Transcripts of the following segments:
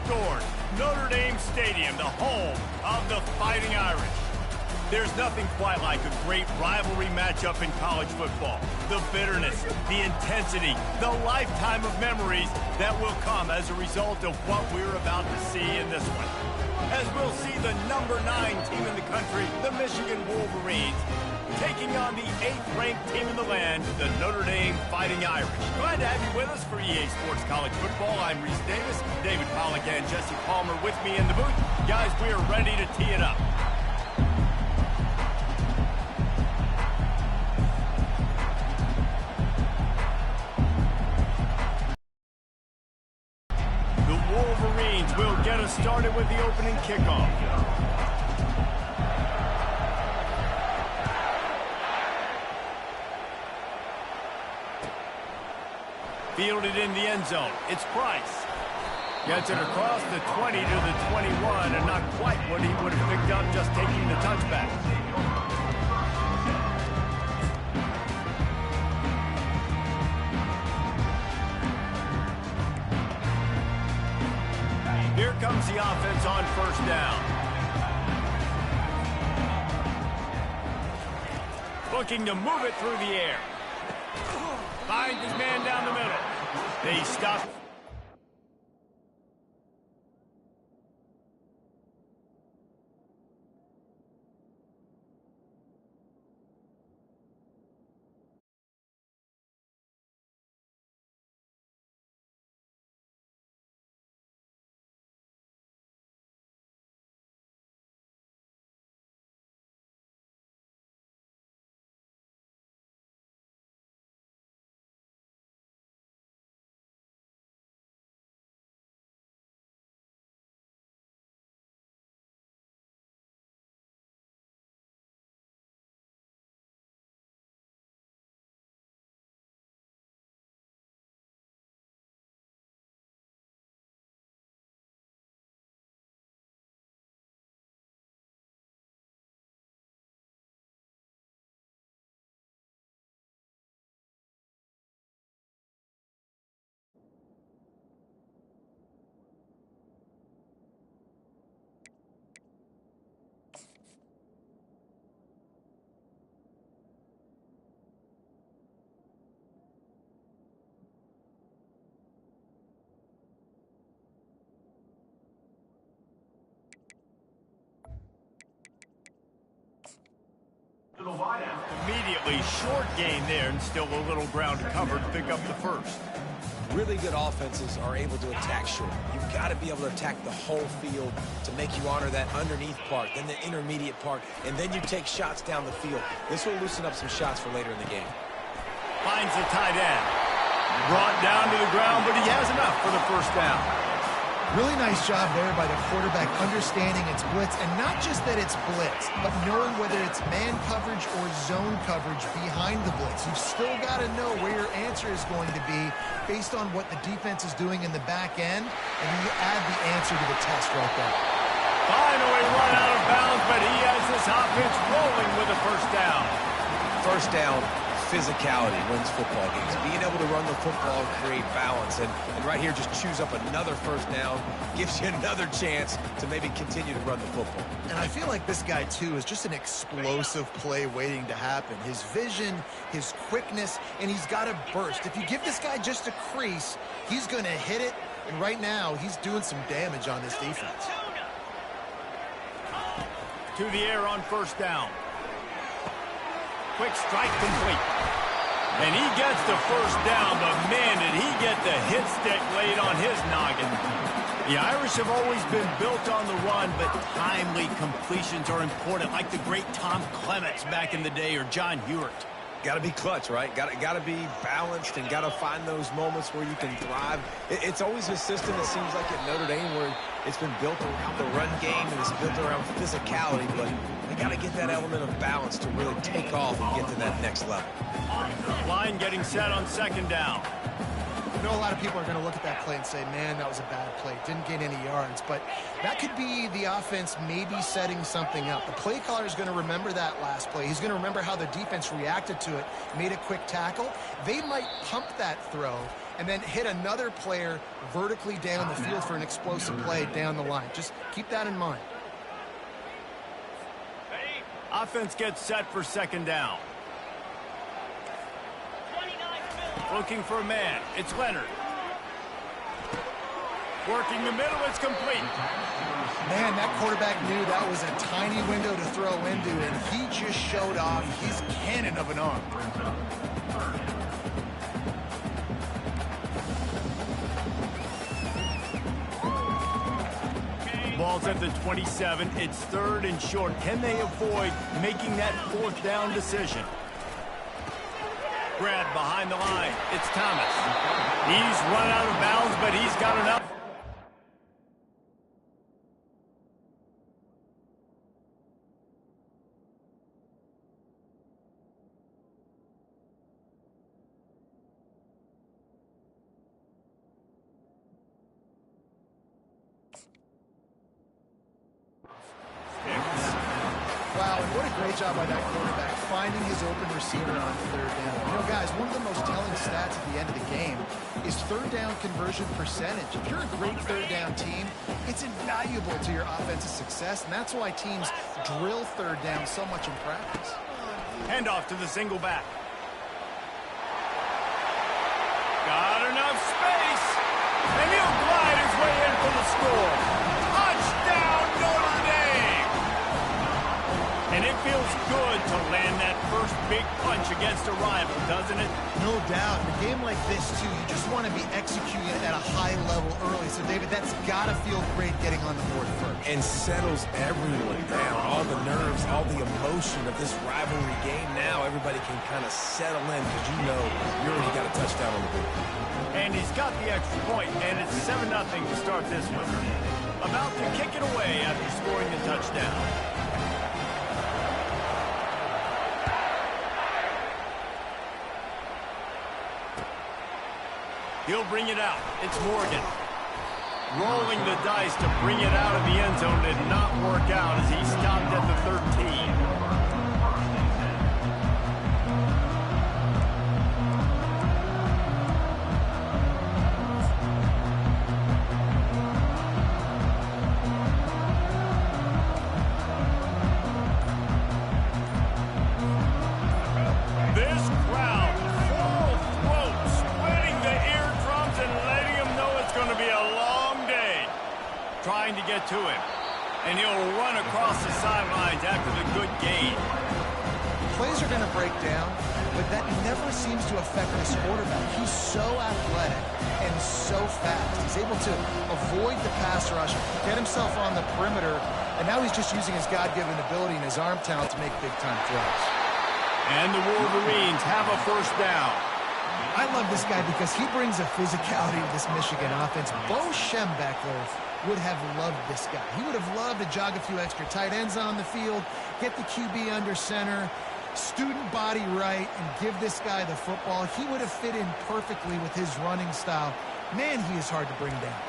restored. Notre Dame Stadium, the home of the Fighting Irish. There's nothing quite like a great rivalry matchup in college football. The bitterness, the intensity, the lifetime of memories that will come as a result of what we're about to see in this one. As we'll see the number 9 team in the country, the Michigan Wolverines, taking on the 8th-ranked team in the land, the Notre Dame Fighting Irish. Glad to have you with us for EA Sports College Football. I'm Reese Davis, David Pollack and Jesse Palmer with me in the booth. Guys, we are ready to tee it up. The Wolverines will get us started with the opening kickoff. Fielded in the end zone. It's Price. Gets it across the 20 to the 21, and not quite what he would have picked up just taking the touchback. Here comes the offense on first down. Looking to move it through the air. Finds his man down the middle. They stop. Immediately short gain there, and still a little ground covered to pick up the first. Really good offenses are able to attack short. You've got to be able to attack the whole field to make you honor that underneath part, then the intermediate part, and then you take shots down the field. This will loosen up some shots for later in the game. Finds the tight end. Brought down to the ground, but he has enough for the first down. Really nice job there by the quarterback understanding it's blitz, and not just that it's blitz, but knowing whether it's man coverage or zone coverage behind the blitz. You've still got to know where your answer is going to be based on what the defense is doing in the back end, and you add the answer to the test right there. Finally run out of bounds, but he has this offense rolling with a first down. First down, physicality wins football games. Being able to run the football and create balance. And right here, just choose up another first down, gives you another chance to maybe continue to run the football. And I feel like this guy, too, is just an explosive play waiting to happen. His vision, his quickness, and he's got a burst. If you give this guy just a crease, he's going to hit it. And right now, he's doing some damage on this defense. To the air on first down. Quick strike complete. And he gets the first down, but man, did he get the hit stick laid on his noggin. The Irish have always been built on the run, but timely completions are important, like the great Tom Clements back in the day or John Hewart. Got to be clutch, right? Got to be balanced and got to find those moments where you can thrive. It's always a system, it seems like, at Notre Dame where it's been built around the run game and it's built around physicality, but they got to get that element of balance to really take off and get to that next level. Line getting set on second down. I know a lot of people are going to look at that play and say, man, that was a bad play. Didn't gain any yards. But that could be the offense maybe setting something up. The play caller is going to remember that last play. He's going to remember how the defense reacted to it, made a quick tackle. They might pump that throw and then hit another player vertically down the field for an explosive play down the line. Just keep that in mind. Offense gets set for second down. Looking for a man. It's Leonard. Working the middle. It's complete. Man, that quarterback knew that was a tiny window to throw into, and he just showed off his cannon of an arm. Ball's at the 27. It's third and short. Can they avoid making that fourth down decision? Brad behind the line. It's Thomas. He's run out of bounds, but he's got enough. Wow, and what a great job by that quarterback, finding his open receiver on third down. You know, guys, one of the most telling stats at the end of the game is third down conversion percentage. If you're a great third down team, it's invaluable to your offensive success, and that's why teams drill third down so much in practice. Handoff to the single back. Got enough space, and he'll glide his way in for the score. Touchdown, Notre Dame! And it feels good to land that first big punch against a rival, doesn't it? No doubt. In a game like this, too, you just want to be executing at a high level early. So, David, that's got to feel great getting on the board first. And settles everyone down. All the nerves, all the emotion of this rivalry game. Now everybody can kind of settle in because you know you already got a touchdown on the board. And he's got the extra point, and it's 7-0 to start this one. About to kick it away after scoring the touchdown. He'll bring it out. It's Morgan. Rolling the dice to bring it out of the end zone did not work out as he stopped at the 13. Trying to get to him, and he'll run across the sidelines after the good gain. Plays are going to break down, but that never seems to affect this quarterback. He's so athletic and so fast. He's able to avoid the pass rush, get himself on the perimeter, and now he's just using his God-given ability and his arm talent to make big-time throws. And the Wolverines have a first down. I love this guy because he brings a physicality to this Michigan offense. Bo Schembechler would have loved this guy. He would have loved to jog a few extra tight ends on the field, get the QB under center, student body right, and give this guy the football. He would have fit in perfectly with his running style. Man, he is hard to bring down.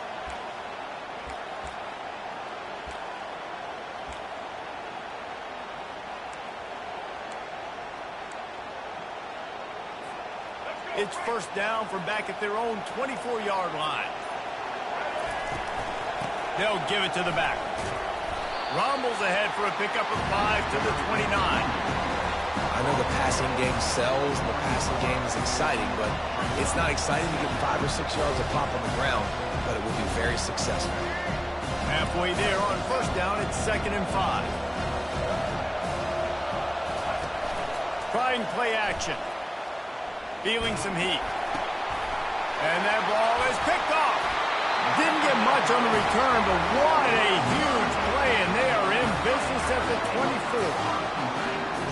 It's first down from back at their own 24-yard line. They'll give it to the back. Rumbles ahead for a pickup of 5 to the 29. I know the passing game sells and the passing game is exciting, but it's not exciting to get 5 or 6 yards of pop on the ground, but it will be very successful. Halfway there on first down, it's 2nd and 5. Trying play action. Feeling some heat. And that ball is picked off. Didn't get much on the return, but what a huge play, and they are in business at the 24.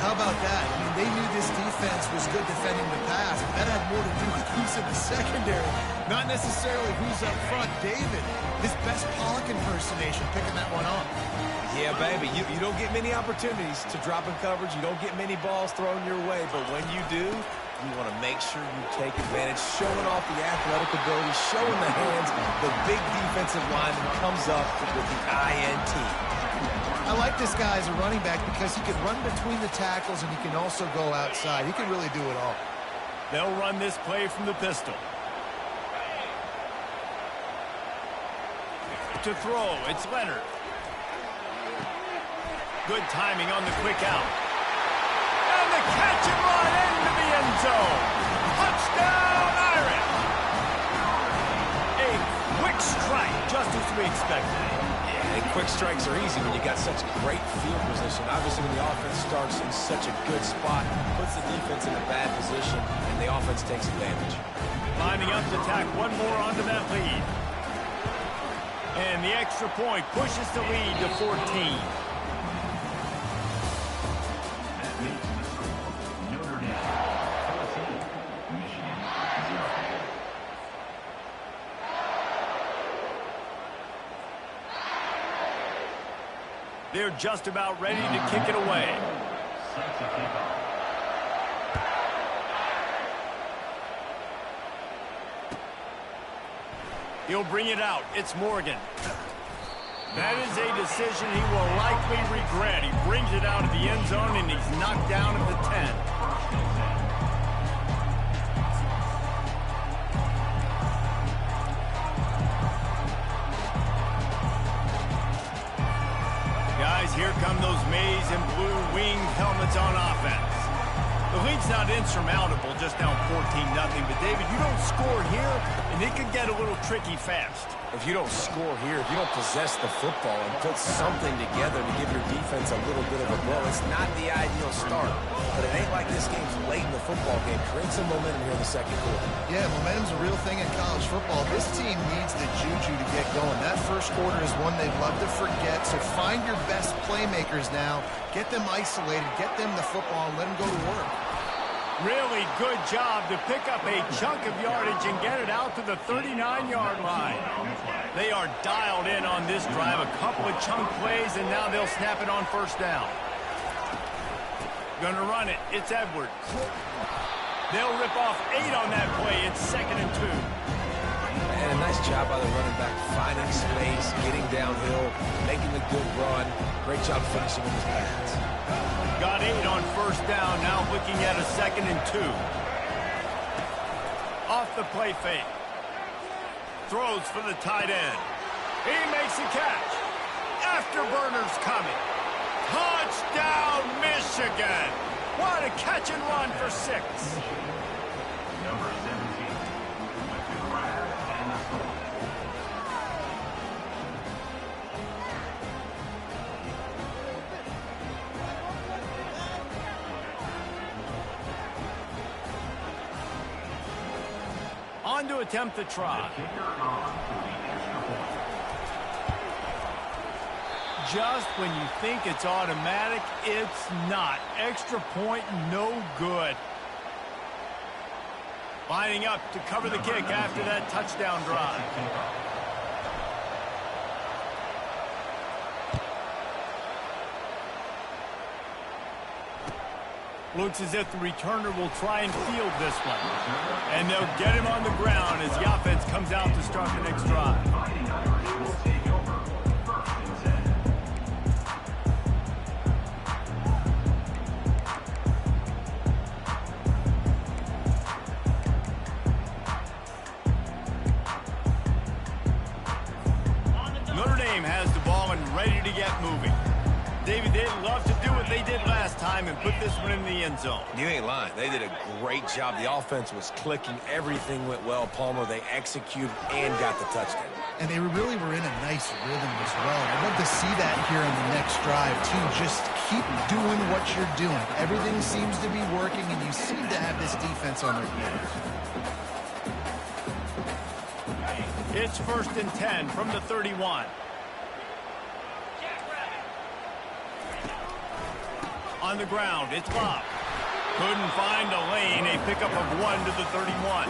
How about that? I mean, they knew this defense was good defending the pass, but that had more to do with who's in the secondary, not necessarily who's up front. David, his best Pollock impersonation, picking that one off. Yeah, baby, you don't get many opportunities to drop in coverage. You don't get many balls thrown your way, but when you do, you want to make sure you take advantage, showing off the athletic ability, showing the hands. The big defensive lineman comes up with the INT. I like this guy as a running back because he can run between the tackles and he can also go outside. He can really do it all. They'll run this play from the pistol. to throw. It's Leonard. Good timing on the quick out. And the catch and run into the end zone. Touchdown, Irish. A quick strike, just as we expected. Yeah, and quick strikes are easy when you got such great field position. Obviously, when the offense starts in such a good spot, puts the defense in a bad position, and the offense takes advantage. Lining up to tack one more onto that lead. And the extra point pushes the lead to 14. They're just about ready to kick it away. He'll bring it out. It's Morgan. That is a decision he will likely regret. He brings it out of the end zone, and he's knocked down at the 10. Guys, here come those maize and blue winged helmets on offense. The lead's not insurmountable, just down 14-0. But, David, you don't score here, and it could get a little tricky fast. If you don't score here, if you don't possess the football and put something together to give your defense a little bit of a blow, it's not the ideal start. But it ain't like this game's late in the football game. Create some momentum here in the second quarter. Yeah, momentum's a real thing in college football. This team needs the juju to get going. That first quarter is one they'd love to forget. So find your best playmakers now. Get them isolated. Get them the football and let them go to work. Really good job to pick up a chunk of yardage and get it out to the 39-yard line. They are dialed in on this drive. A couple of chunk plays, and now they'll snap it on first down. Gonna run it. It's Edwards. They'll rip off 8 on that play. It's 2nd and 2. And a nice job by the running back, finding space, getting downhill, making a good run. Great job finishing with his pads. Got 8 on first down, now looking at a 2nd and 2. Off the play fake. Throws for the tight end. He makes a catch. Afterburner's coming. Touchdown, Michigan. What a catch and run for 6. Number 17, and the score. On to attempt the try. Just when you think it's automatic, it's not. Extra point, no good. Lining up to cover the kick after that touchdown drive. Looks as if the returner will try and field this one. And they'll get him on the ground as the offense comes out to start the next drive. Notre Dame has the ball and ready to get moving. David, they'd love to do what they did last time and put this one in the end zone. You ain't lying. They did a great job. The offense was clicking. Everything went well. Palmer, they executed and got the touchdown. And they really were in a nice rhythm as well. I'd love to see that here on the next drive, too. Just keep doing what you're doing. Everything seems to be working, and you seem to have this defense on their heels. It's 1st and 10 from the 31. On the ground, it's Bob. Couldn't find a lane, a pickup of 1 to the 31.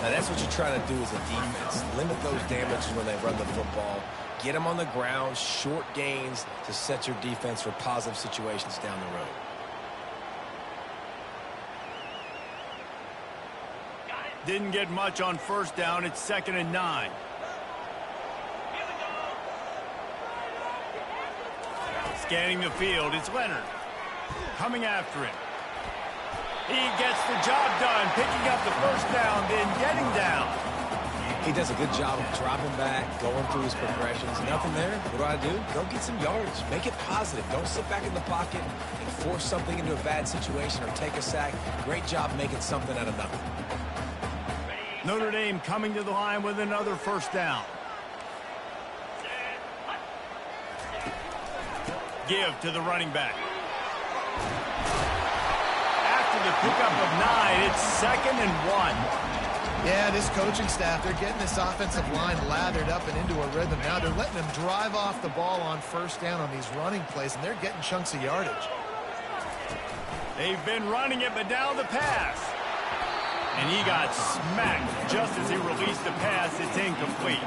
Now, that's what you're trying to do as a defense. Limit those damages when they run the football. Get them on the ground, short gains to set your defense for positive situations down the road. Didn't get much on first down. It's 2nd and 9. Scanning the field, it's Leonard. Coming after him. He gets the job done, picking up the first down, then getting down. He does a good job of dropping back, going through his progressions. Nothing there. What do? Go get some yards. Make it positive. Don't sit back in the pocket and force something into a bad situation or take a sack. Great job making something out of nothing. Notre Dame coming to the line with another first down. Give to the running back. After the pickup of 9, it's 2nd and 1. Yeah, this coaching staff, they're getting this offensive line lathered up and into a rhythm. Now they're letting them drive off the ball on first down on these running plays, and they're getting chunks of yardage. They've been running it, but now the pass. And he got smacked just as he released the pass. It's incomplete.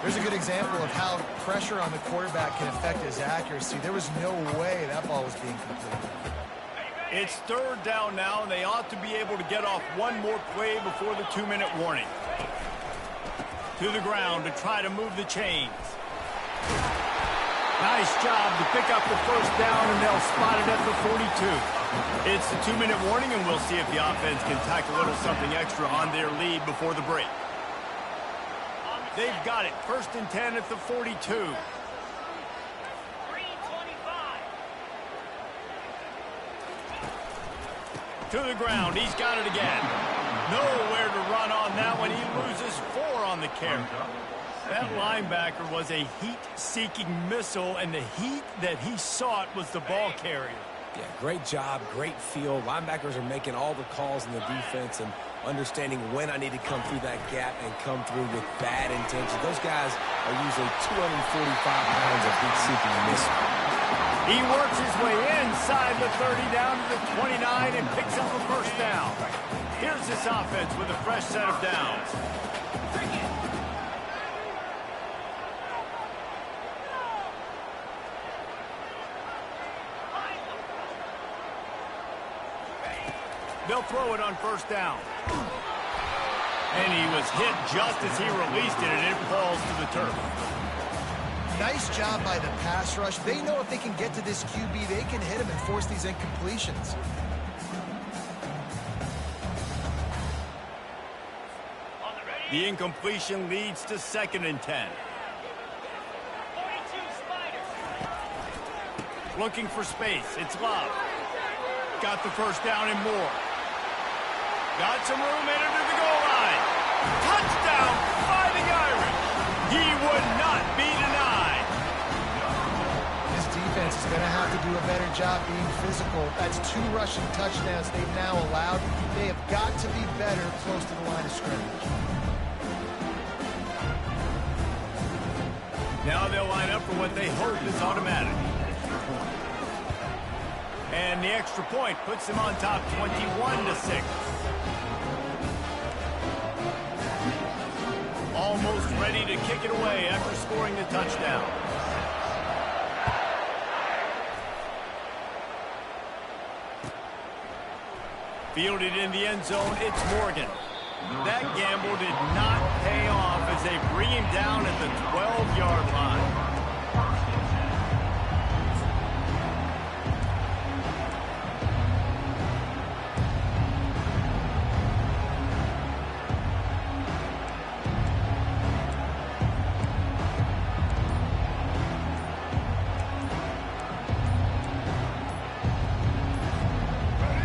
There's a good example of how pressure on the quarterback can affect his accuracy. There was no way that ball was being completed. It's 3rd down now, and they ought to be able to get off one more play before the 2-minute warning. To the ground to try to move the chains. Nice job to pick up the first down, and they'll spot it at the 42. It's the 2-minute warning, and we'll see if the offense can tack a little something extra on their lead before the break. They've got it. 1st and 10 at the 42. To the ground. He's got it again. Nowhere to run on that one. He loses 4 on the carry. That linebacker was a heat-seeking missile, and the heat that he sought was the ball carrier. Yeah, great job, great feel. Linebackers are making all the calls in the defense and understanding when I need to come through that gap and come through with bad intentions. Those guys are usually 245 pounds of heat-seeking missile. He works his way inside the 30 down to the 29 and picks up a first down. Here's this offense with a fresh set of downs. They'll throw it on first down. And he was hit just as he released it, and it falls to the turf. Nice job by the pass rush. They know if they can get to this QB, they can hit him and force these incompletions. The incompletion leads to 2nd and 10. Looking for space. It's Love. Got the first down and more. Got some room in to the goal line. Touchdown, Fighting Irish. He would not be denied. This defense is going to have to do a better job being physical. That's 2 rushing touchdowns they've now allowed. They have got to be better close to the line of scrimmage. Now they'll line up for what they hope is automatic. And the extra point puts them on top 21-6. Almost ready to kick it away after scoring the touchdown. Fielded in the end zone, it's Morgan. That gamble did not pay off as they bring him down at the 12-yard line.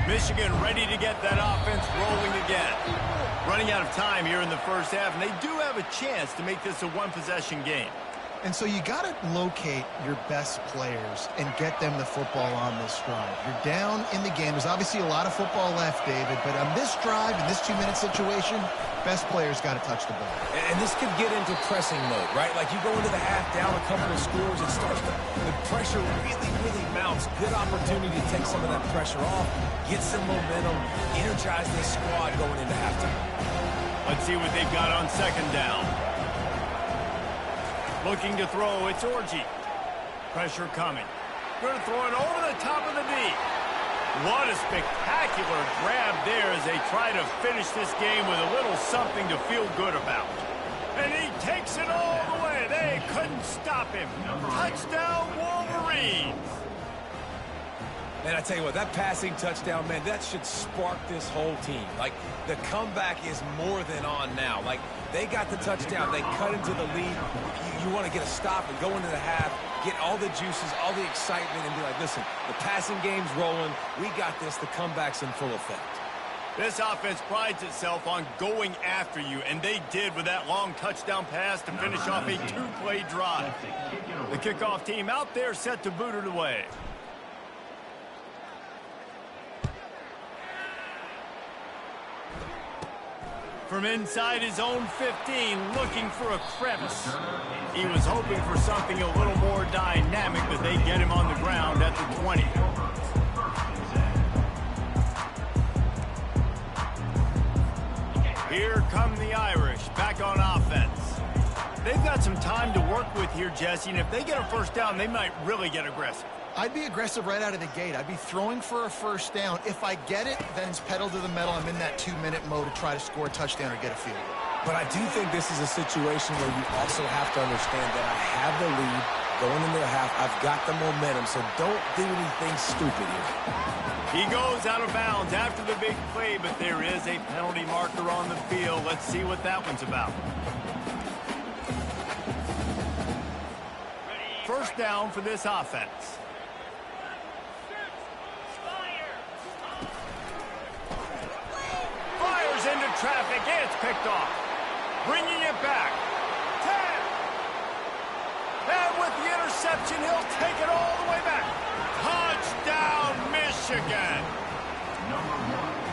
Michigan ready to get that offense rolling again. Running out of time here in the first half, and they do have a chance to make this a one-possession game. And so you got to locate your best players and get them the football on this drive. You're down in the game. There's obviously a lot of football left, David, but on this drive, in this 2-minute situation, best players got to touch the ball. And this could get into pressing mode, right? Like you go into the half down a couple of scores, it starts to, the pressure really mounts. Good opportunity to take some of that pressure off, get some momentum, energize this squad going into halftime. Let's see what they've got on 2nd down. Looking to throw, it's Orji. Pressure coming. Going to throw it over the top of the knee. What a spectacular grab there as they try to finish this game with a little something to feel good about. And he takes it all the way. They couldn't stop him. Touchdown, Wolverines. And I tell you what, that passing touchdown, man, that should spark this whole team. Like, the comeback is more than on now. Like, they got the touchdown. They cut into the lead. You want to get a stop and go into the half, get all the juices, all the excitement, and be like, listen, the passing game's rolling. We got this. The comeback's in full effect. This offense prides itself on going after you, and they did with that long touchdown pass to finish off a two-play drive. The kickoff team out there set to boot it away. From inside his own 15, looking for a crevice. He was hoping for something a little more dynamic, but they get him on the ground at the 20. Here come the Irish, back on offense. They've got some time to work with here, Jesse, and if they get a first down, they might really get aggressive. I'd be aggressive right out of the gate. I'd be throwing for a first down. If I get it, then it's pedal to the metal. I'm in that 2-minute mode to try to score a touchdown or get a field goal. But I do think this is a situation where you also have to understand that I have the lead going into the half. I've got the momentum, so don't do anything stupid here. He goes out of bounds after the big play, but there is a penalty marker on the field. Let's see what that one's about. First down for this offense. Fires into traffic, and it's picked off. Bringing it back. 10. And with the interception, he'll take it all the way back. Touchdown, Michigan.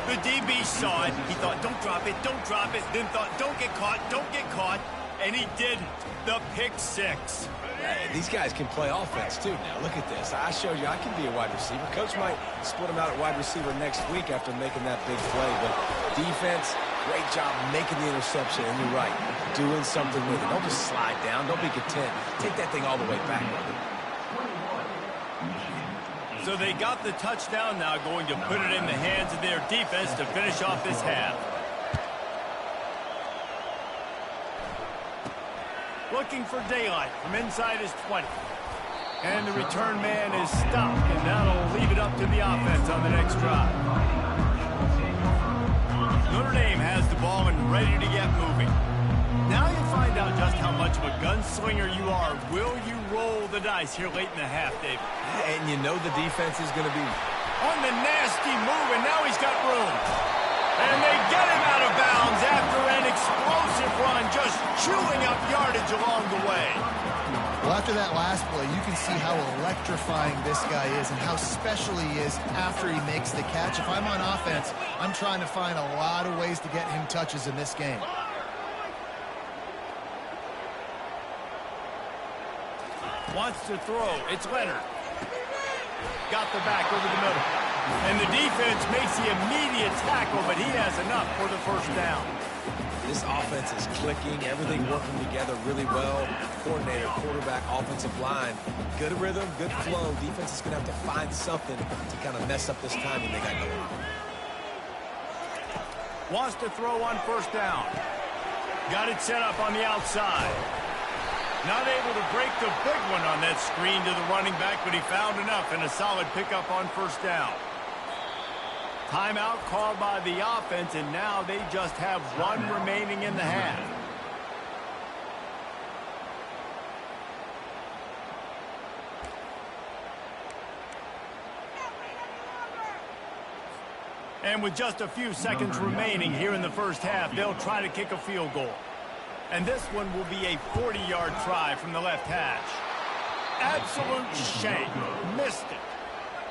The DB saw it. He thought, don't drop it, don't drop it. Then thought, don't get caught, don't get caught. And he did the pick six. Hey, these guys can play offense, too. Now, look at this. I showed you I can be a wide receiver. Coach might split him out at wide receiver next week after making that big play. But defense, great job making the interception. And you're right, doing something with it. Don't just slide down. Don't be content. Take that thing all the way back. So they got the touchdown now, going to put it in the hands of their defense to finish off this half. Looking for daylight from inside his 20. And the return man is stopped, and that'll leave it up to the offense on the next drive. Notre Dame has the ball and ready to get moving. Now you find out just how much of a gunslinger you are. Will you roll the dice here late in the half, David? And you know the defense is going to be on the nasty move, and now he's got room. And they get him out of bounds after an explosive run, just chewing up yardage along the way. Well, after that last play, you can see how electrifying this guy is and how special he is after he makes the catch. If I'm on offense, I'm trying to find a lot of ways to get him touches in this game. Wants to throw. It's Leonard. Got the back over the middle. And the defense makes the immediate tackle, but he has enough for the first down. This offense is clicking, everything working together really well. Coordinator, quarterback, offensive line. Good rhythm, good flow. Defense is going to have to find something to kind of mess up this timing they got going on. Wants to throw on first down. Got it set up on the outside. Not able to break the big one on that screen to the running back, but he found enough and a solid pickup on first down. Timeout called by the offense, and now they just have one remaining in the half. And with just a few seconds remaining here in the first half, they'll try to kick a field goal. And this one will be a 40-yard try from the left hash. Absolute shame. Missed it.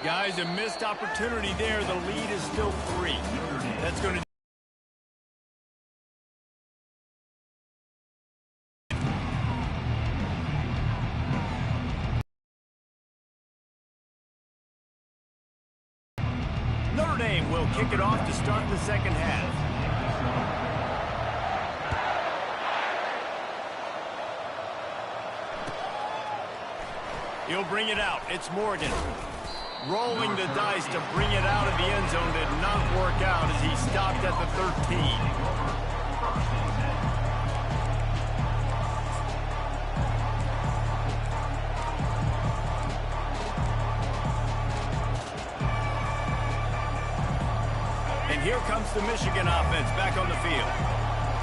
Guys, a missed opportunity there. The lead is still 3. That's going to... Notre Dame will kick it off to start the second half. He'll bring it out. It's Morgan. Rolling the dice to bring it out of the end zone did not work out as he stopped at the 13. here comes the Michigan offense back on the field.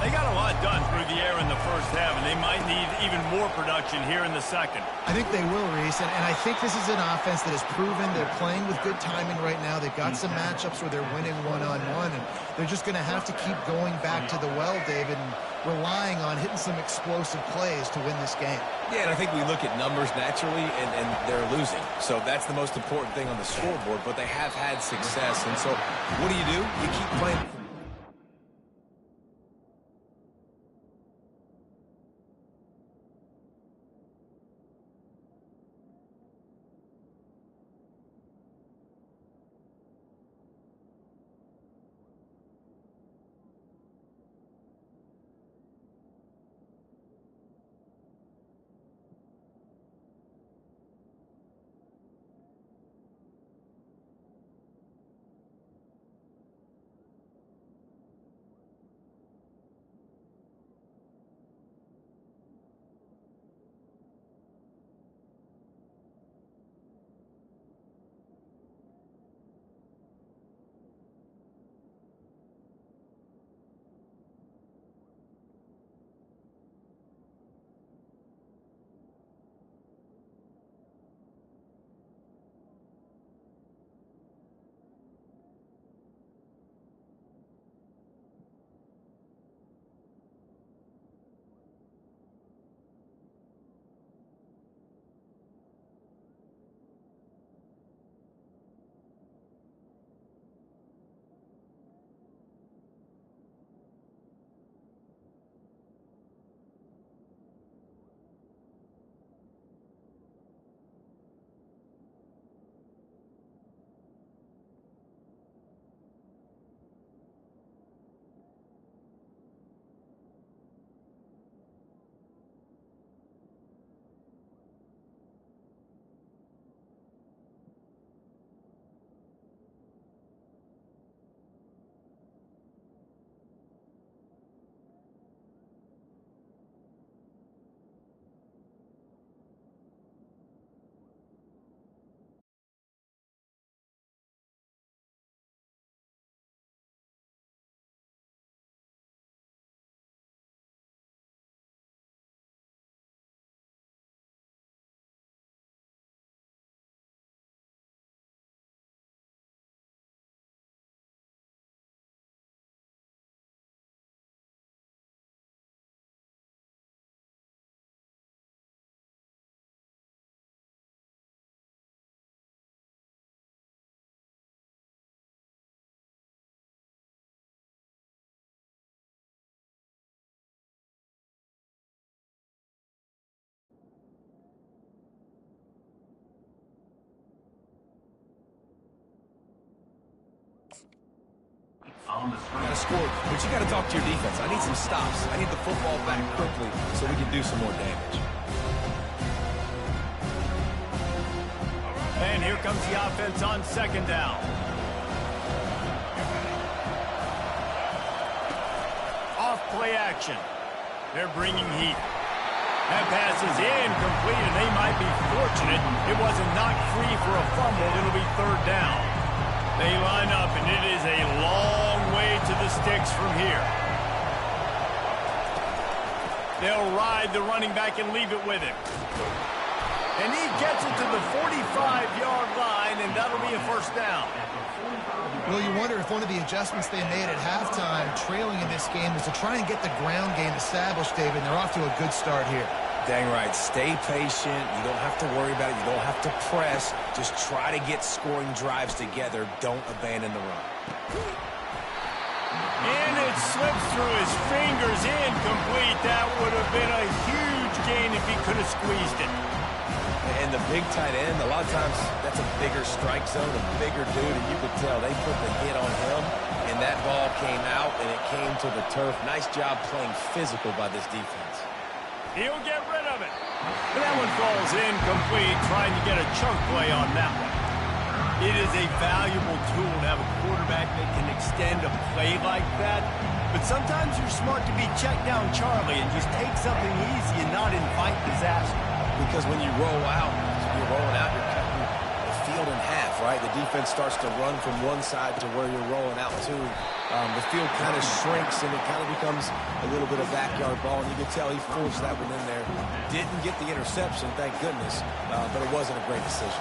They got a lot done through the air in the first half, and they might need even more production here in the second. I think they will, Reese, and I think this is an offense that has proven they're playing with good timing right now. They've got some matchups where they're winning one-on-one, and they're just going to have to keep going back to the well, David, and relying on hitting some explosive plays to win this game. Yeah, and I think we look at numbers naturally, and they're losing. So that's the most important thing on the scoreboard, but they have had success. And so what do? You keep playing. Got to score, but you got to talk to your defense. I need some stops. I need the football back quickly so we can do some more damage. And here comes the offense on second down. Off play action. They're bringing heat. That pass is incomplete, and they might be fortunate it wasn't knocked free for a fumble. It'll be third down. They line up, and it is a long way to the sticks from here. They'll ride the running back and leave it with him. And he gets it to the 45-yard line, and that'll be a first down. Well, you wonder if one of the adjustments they made at halftime, trailing in this game, was to try and get the ground game established, David. And they're off to a good start here. Dang right. Stay patient. You don't have to worry about it. You don't have to press. Just try to get scoring drives together. Don't abandon the run. And it slips through his fingers, incomplete. That would have been a huge gain if he could have squeezed it. And the big tight end, a lot of times that's a bigger strike zone, a bigger dude, and you could tell they put the hit on him, and that ball came out, and it came to the turf. Nice job playing physical by this defense. He'll get rid of it. And that one falls incomplete, trying to get a chunk play on that one. It is a valuable tool to have a quarterback that can extend a play like that, but sometimes you're smart to be checked down Charlie and just take something easy and not invite disaster. Because when you roll out, you're rolling out, you're cutting the field split in half, right? The defense starts to run from one side to where you're rolling out to. The field kind of shrinks, and it kind of becomes a little bit of backyard ball, and you can tell he forced that one in there. Didn't get the interception, thank goodness, but it wasn't a great decision.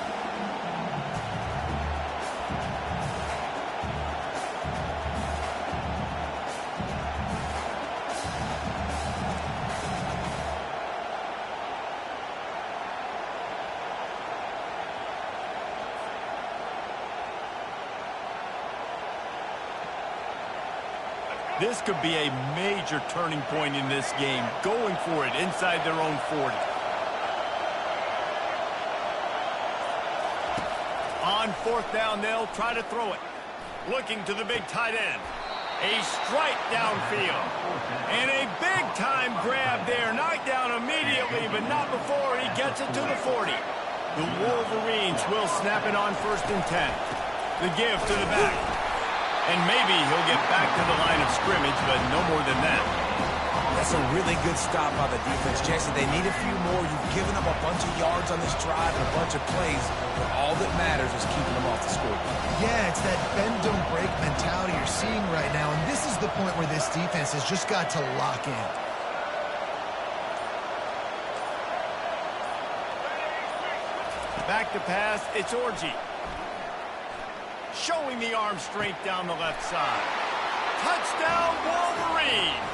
This could be a major turning point in this game, going for it inside their own 40. On fourth down, they'll try to throw it. Looking to the big tight end. A strike downfield. And a big-time grab there. Knocked down immediately, but not before he gets it to the 40. The Wolverines will snap it on 1st and 10. The give to the back. And maybe he'll get back to the line of scrimmage, but no more than that. That's a really good stop by the defense. Jesse, they need a few more. You've given them a bunch of yards on this drive and a bunch of plays, but all that matters is keeping them off the scoreboard. Yeah, it's that bend, don't break mentality you're seeing right now, and this is the point where this defense has just got to lock in. Back to pass, it's Orji. Showing the arm strength down the left side. Touchdown, Wolverines!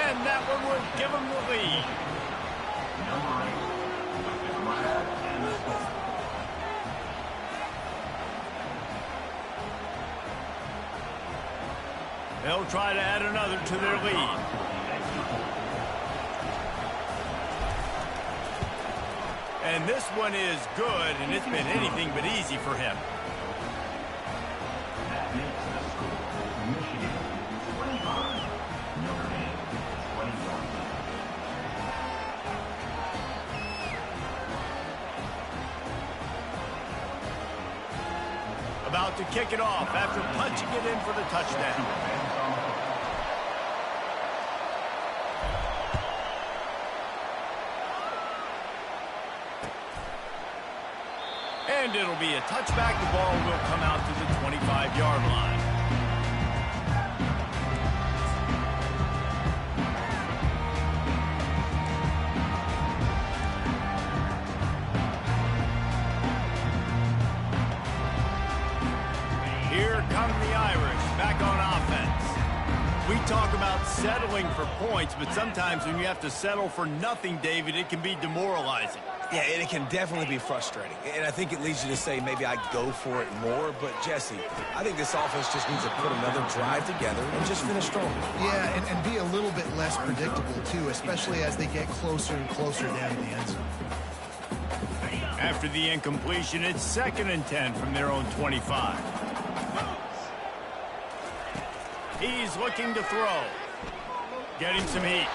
And that one would give them the lead. Number 8 with the grab and the score. They'll try to add another to their lead. And this one is good, and it's been anything but easy for him. That makes the score Michigan 25, Notre Dame 21. About to kick it off after punching it in for the touchdown. And it'll be a touchback. The ball will come out to the 25-yard line. Here come the Irish back on offense. We talk about settling for points, but sometimes when you have to settle for nothing, David, it can be demoralizing. Yeah, and it can definitely be frustrating. And I think it leads you to say maybe I go for it more. But, Jesse, I think this offense just needs to put another drive together and just finish strong. Yeah, and be a little bit less predictable, too, especially as they get closer and closer down to the end zone. After the incompletion, it's 2nd and 10 from their own 25. He's looking to throw. Getting some heat.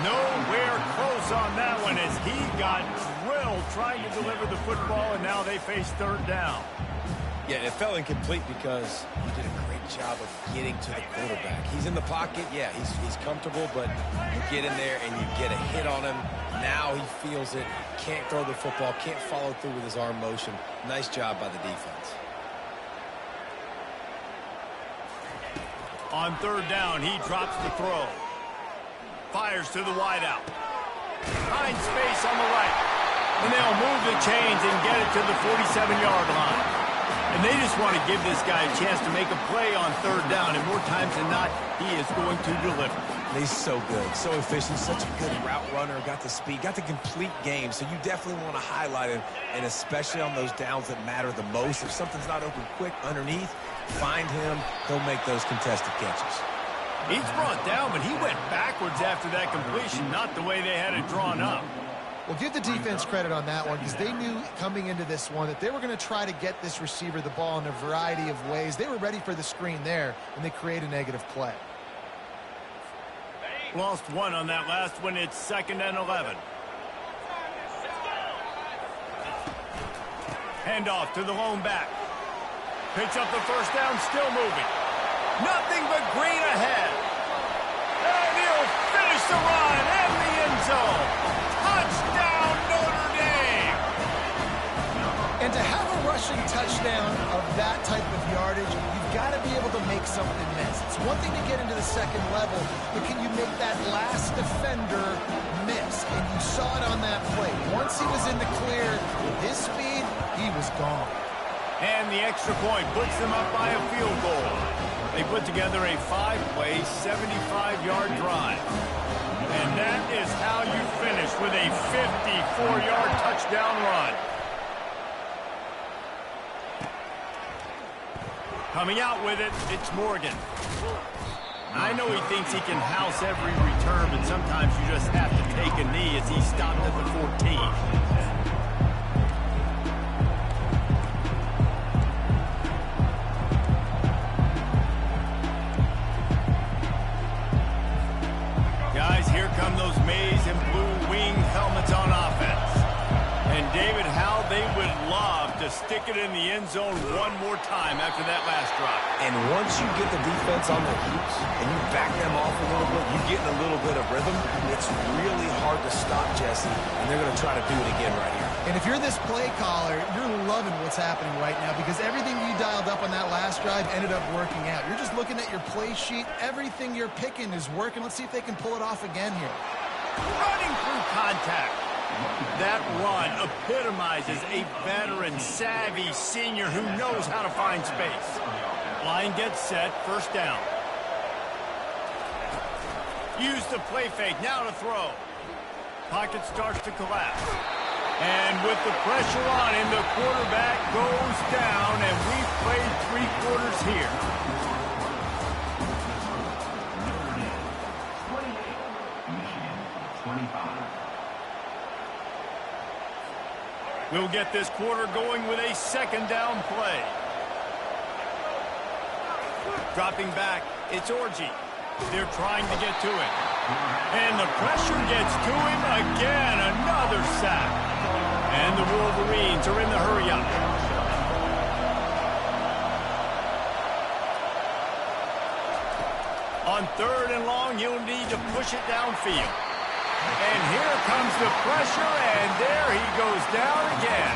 Nowhere close on that one as he got drilled trying to deliver the football, and now they face 3rd down. Yeah, it fell incomplete because he did a great job of getting to the quarterback. He's in the pocket. Yeah, he's comfortable, but you get in there and you get a hit on him. Now he feels it. Can't throw the football. Can't follow through with his arm motion. Nice job by the defense. On 3rd down, he drops the throw. Fires to the wideout. Finds space on the right. And they'll move the chains and get it to the 47-yard line. And they just want to give this guy a chance to make a play on 3rd down. And more times than not, he is going to deliver. He's so good, so efficient, such a good route runner, got the speed, got the complete game. So you definitely want to highlight him, and especially on those downs that matter the most. If something's not open quick underneath, find him. He'll make those contested catches. He's brought down, but he went backwards after that completion, not the way they had it drawn up. Well, give the defense credit on that one because they knew coming into this one that they were going to try to get this receiver the ball in a variety of ways. They were ready for the screen there, and they create a negative play. Lost one on that last one. It's 2nd and 11. Handoff to the lone back. Picks up the 1st down, still moving. Nothing but green ahead. And he'll finish the run in the end zone. Touchdown, Notre Dame! And to have a rush rushing touchdown of that type of yardage, you've got to be able to make something miss. It's one thing to get into the second level, but can you make that last defender miss? And you saw it on that play. Once he was in the clear, with his speed, he was gone. And the extra point puts them up by a field goal. They put together a 5-play, 75-yard drive. And that is how you finish with a 54-yard touchdown run. Coming out with it, it's Morgan. I know he thinks he can house every return, but sometimes you just have to take a knee as he stopped at the 14. Guys, here come those maize and blue wing helmets on offense. And David, how they would love to stick it in the end zone one more time after that last drive. And once you get the defense on their heels and you back them off a little bit, you get in a little bit of rhythm, it's really hard to stop, Jesse, and they're going to try to do it again right here. And if you're this play caller, you're loving what's happening right now because everything you dialed up on that last drive ended up working out. You're just looking at your play sheet. Everything you're picking is working. Let's see if they can pull it off again here. Running through contact. That run epitomizes a veteran, savvy senior who knows how to find space. Line gets set, first down. Use the play fake, now to throw. Pocket starts to collapse. And with the pressure on him, the quarterback goes down, and we've played 3 quarters here. Notre Dame, 28. Michigan, 25. We'll get this quarter going with a second down play. Dropping back, it's Orji. They're trying to get to him. And the pressure gets to him again. Another sack. And the Wolverines are in the hurry-up. On 3rd and long, he'll need to push it downfield. And here comes the pressure, and there he goes down again.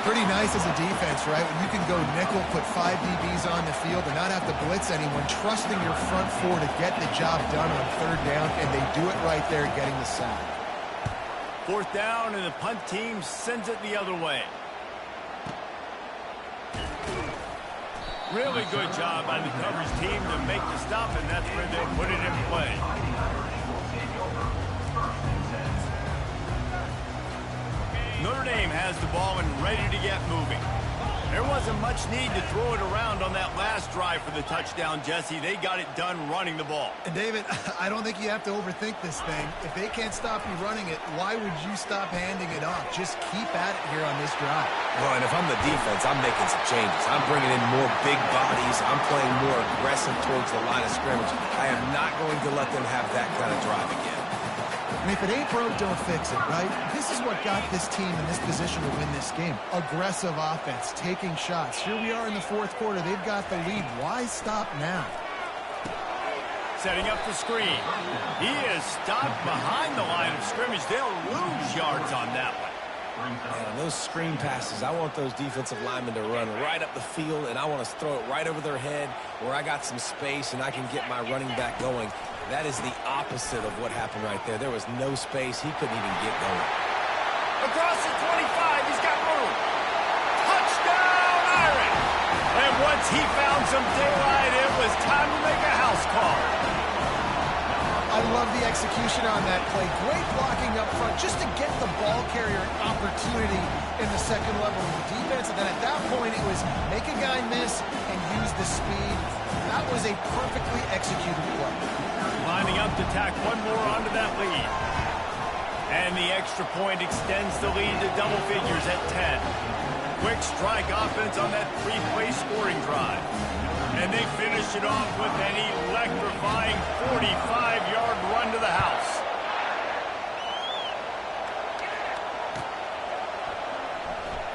Pretty nice as a defense, right? When you can go nickel, put 5 DBs on the field and not have to blitz anyone, trusting your front 4 to get the job done on 3rd down, and they do it right there, getting the sack. 4th down, and the punt team sends it the other way. Really good job by the coverage team to make the stop, and that's where they put it in play. Notre Dame has the ball and ready to get moving. There wasn't much need to throw it around on that last drive for the touchdown, Jesse. They got it done running the ball. And David, I don't think you have to overthink this thing. If they can't stop you running it, why would you stop handing it off? Just keep at it here on this drive. Well, and if I'm the defense, I'm making some changes. I'm bringing in more big bodies. I'm playing more aggressive towards the line of scrimmage. I am not going to let them have that kind of drive again. And if it ain't broke, don't fix it, right? This is what got this team in this position to win this game. Aggressive offense, taking shots. Here we are in the 4th quarter. They've got the lead. Why stop now? Setting up the screen. He is stopped behind the line of scrimmage. They'll lose yards on that one. And those screen passes, I want those defensive linemen to run right up the field, and I want to throw it right over their head where I got some space and I can get my running back going. That is the opposite of what happened right there. There was no space. He couldn't even get going. Across the 25, he's got room. Touchdown, Irish! And once he found some daylight, it was time to make a house call. I love the execution on that play. Great blocking up front just to get the ball carrier an opportunity in the second level of the defense. And then at that point, it was make a guy miss and use the speed. That was a perfectly executed play. Lining up to tack one more onto that lead. And the extra point extends the lead to double figures at 10. Quick strike offense on that 3-play scoring drive. And they finish it off with an electrifying 45-yard run to the house.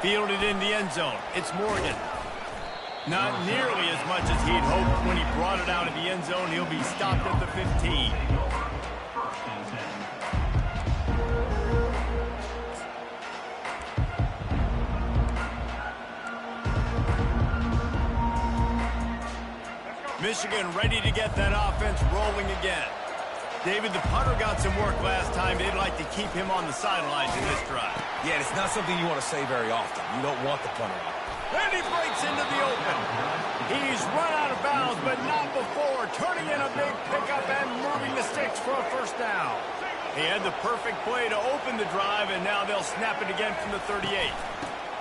Fielded in the end zone. It's Morgan. Not nearly as much as he'd hoped when he brought it out of the end zone. He'll be stopped at the 15. Michigan ready to get that offense rolling again. David, the punter got some work last time. They'd like to keep him on the sidelines in this drive. Yeah, it's not something you want to say very often. You don't want the punter out. And he breaks into the open. He's run out of bounds, but not before. Turning in a big pickup and moving the sticks for a first down. He had the perfect play to open the drive, and now they'll snap it again from the 38.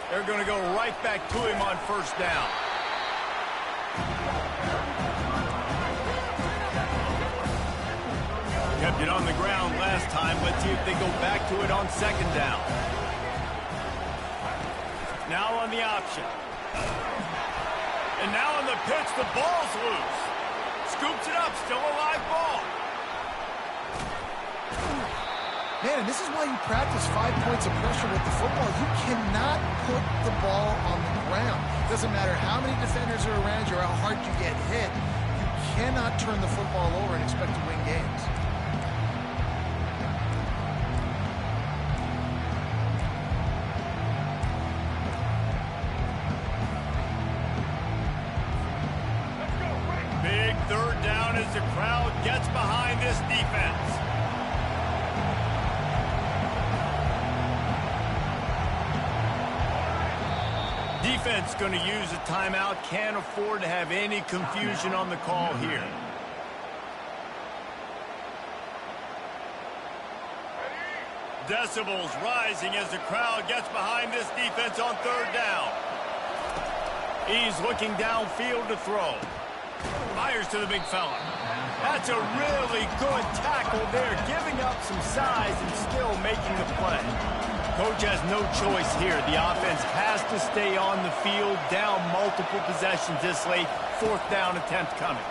They're going to go right back to him on first down. Kept it on the ground last time. Let's see if they go back to it on second down. Now on the option. And now on the pitch, the ball's loose. Scoops it up, still a live ball. Man, this is why you practice 5 points of pressure with the football. You cannot put the ball on the ground. Doesn't matter how many defenders are around you or how hard you get hit. You cannot turn the football over and expect to win games. Big third down as the crowd gets behind this defense. Defense going to use a timeout. Can't afford to have any confusion on the call here. Decibels rising as the crowd gets behind this defense on third down. He's looking downfield to throw. Fires to the big fella. That's a really good tackle there, giving up some size and still making the play. Coach has no choice here. The offense has to stay on the field, down multiple possessions this late. Fourth down attempt coming.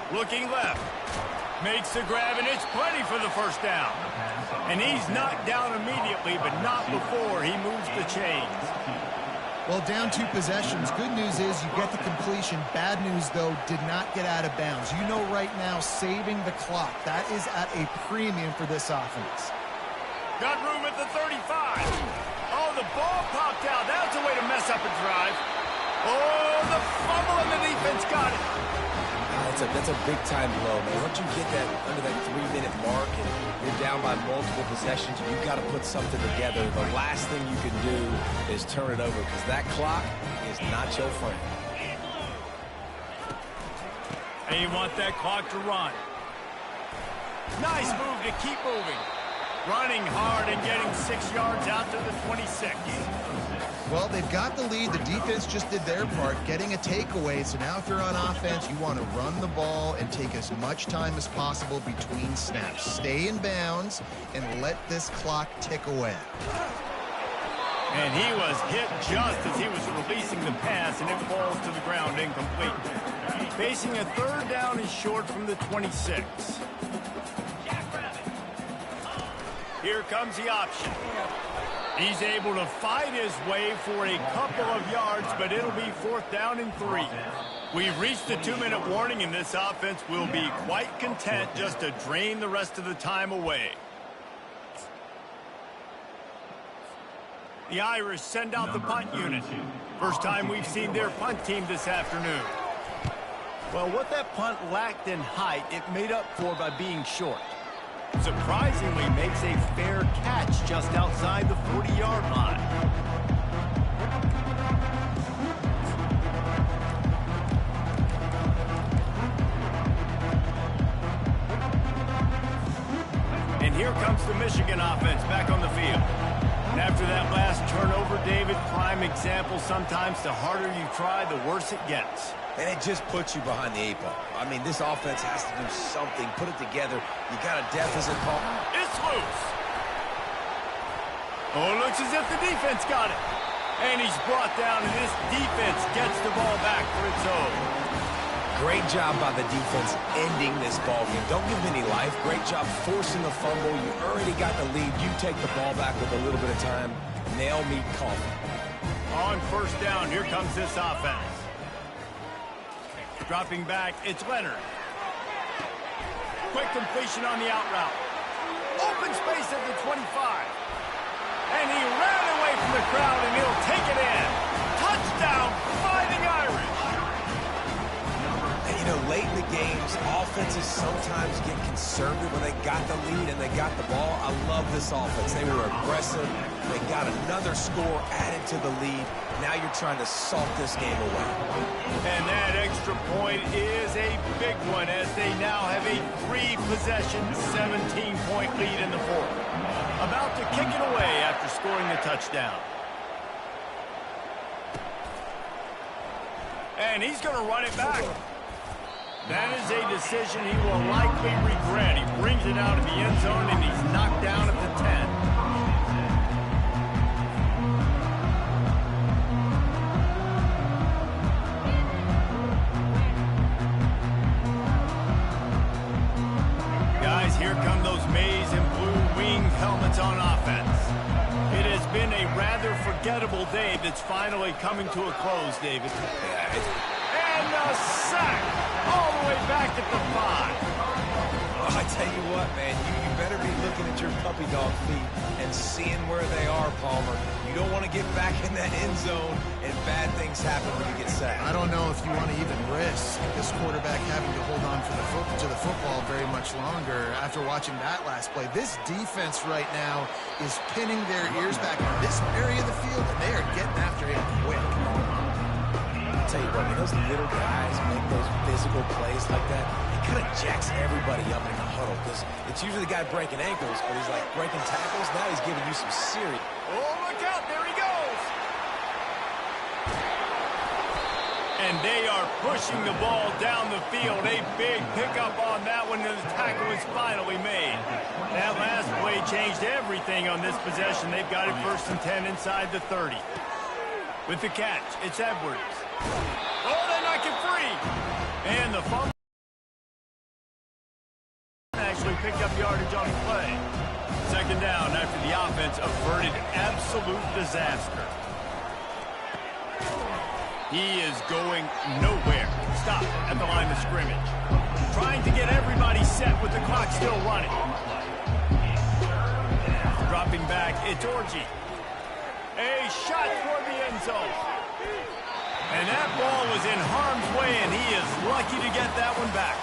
Looking left. Makes the grab, and it's plenty for the first down. And he's knocked down immediately, but not before he moves the chains. Well, down 2 possessions. Good news is you get the completion. Bad news, though, did not get out of bounds. You know right now, saving the clock. That is at a premium for this offense. Got room at the 35. Oh, the ball popped out. That's a way to mess up a drive. Oh, the fumble, and the defense got it. That's a big-time blow, man. Once you get that under that 3-minute mark and you're down by multiple possessions, you've got to put something together. The last thing you can do is turn it over because that clock is not your friend. And you want that clock to run. Nice move to keep moving. Running hard and getting 6 yards out to the 26. Well, they've got the lead. The defense just did their part, getting a takeaway. So now if you're on offense, you want to run the ball and take as much time as possible between snaps. Stay in bounds and let this clock tick away. And he was hit just as he was releasing the pass, and it falls to the ground incomplete. Facing a third down and short from the 26. Here comes the option. He's able to fight his way for a couple of yards, but it'll be fourth down and 3. We've reached the 2-minute warning, and this offense will be quite content just to drain the rest of the time away. The Irish send out the punt unit. First time we've seen their punt team this afternoon. Well, what that punt lacked in height, it made up for by being short. Surprisingly makes a fair catch just outside the 40-yard line. And here comes the Michigan offense back on the field. And after that last turnover, David, prime example, sometimes the harder you try, the worse it gets. And it just puts you behind the 8 ball. I mean, this offense has to do something, put it together. You got a deficit call. It's loose. Oh, it looks as if the defense got it. And he's brought down, and this defense gets the ball back for its own. Great job by the defense ending this ball game. Don't give them any life. Great job forcing the fumble. You already got the lead. You take the ball back with a little bit of time. Nail meet coffin. On first down, here comes this offense. Dropping back, it's Leonard. Quick completion on the out route. Open space at the 25. And he ran away from the crowd, and he'll take it in. Touchdown, Fighting Irish. games, offenses sometimes get conservative when they got the lead and they got the ball. I love this offense. They were aggressive. They got another score added to the lead. Now you're trying to salt this game away. And that extra point is a big one as they now have a 3-possession, 17-point lead in the fourth. About to kick it away after scoring the touchdown. And he's going to run it back. That is a decision he will likely regret. He brings it out of the end zone, and he's knocked down at the 10. Guys, here come those maize and blue winged helmets on offense. It has been a rather forgettable day that's finally coming to a close, David. And a sack all the way back at the 5. Oh, I tell you what, man, you better be looking at your puppy dog feet and seeing where they are, Palmer. You don't want to get back in that end zone and bad things happen when you get sacked. I don't know if you want to even risk this quarterback having to hold on to the football very much longer after watching that last play. This defense right now is pinning their ears back in this area of the field, and they are getting after him quick. I'll tell you what, when those little guys make those physical plays like that, it kind of jacks everybody up in the huddle because it's usually the guy breaking ankles, but he's like breaking tackles. Now he's giving you some serious. Oh, look out. There he goes. And they are pushing the ball down the field. A big pickup on that one, and the tackle is finally made. That last play changed everything on this possession. They've got it 1st and 10 inside the 30. With the catch, it's Edwards. Oh, they knock it free. And the fumble actually picked up yardage on the play. 2nd down after the offense averted absolute disaster. He is going nowhere. Stop at the line of scrimmage. Trying to get everybody set with the clock still running. Dropping back, it's Orji. A shot toward the end zone. And that ball was in harm's way, and he is lucky to get that one back.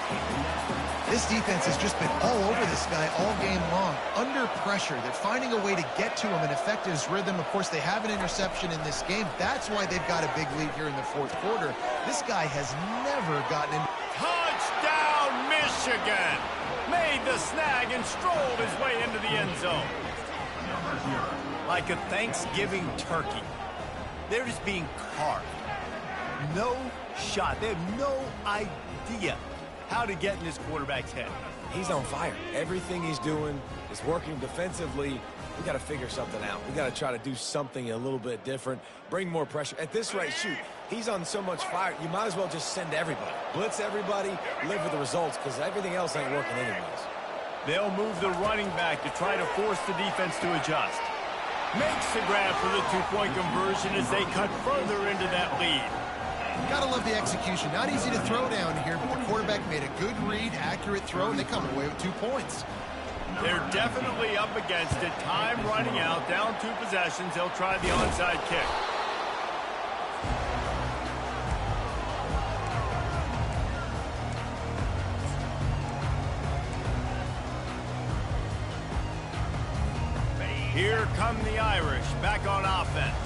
This defense has just been all over this guy all game long, under pressure. They're finding a way to get to him and affect his rhythm. Of course, they have an interception in this game. That's why they've got a big lead here in the 4th quarter. This guy has never gotten in. Touchdown, Michigan! Made the snag and strolled his way into the end zone. Like a Thanksgiving turkey. They're just being carved. No shot. They have no idea how to get in this quarterback's head. He's on fire. Everything he's doing is working defensively. We got to figure something out. We got to try to do something a little bit different, bring more pressure. At this rate, shoot, he's on so much fire, you might as well just send everybody. Blitz everybody, live with the results, because everything else ain't working anyways. They'll move the running back to try to force the defense to adjust. Makes the grab for the 2-point conversion as they cut further into that lead. Gotta love the execution. Not easy to throw down here, but the quarterback made a good read, accurate throw, and they come away with 2 points. They're definitely up against it. Time running out, down 2 possessions. They'll try the onside kick. Here come the Irish, back on offense.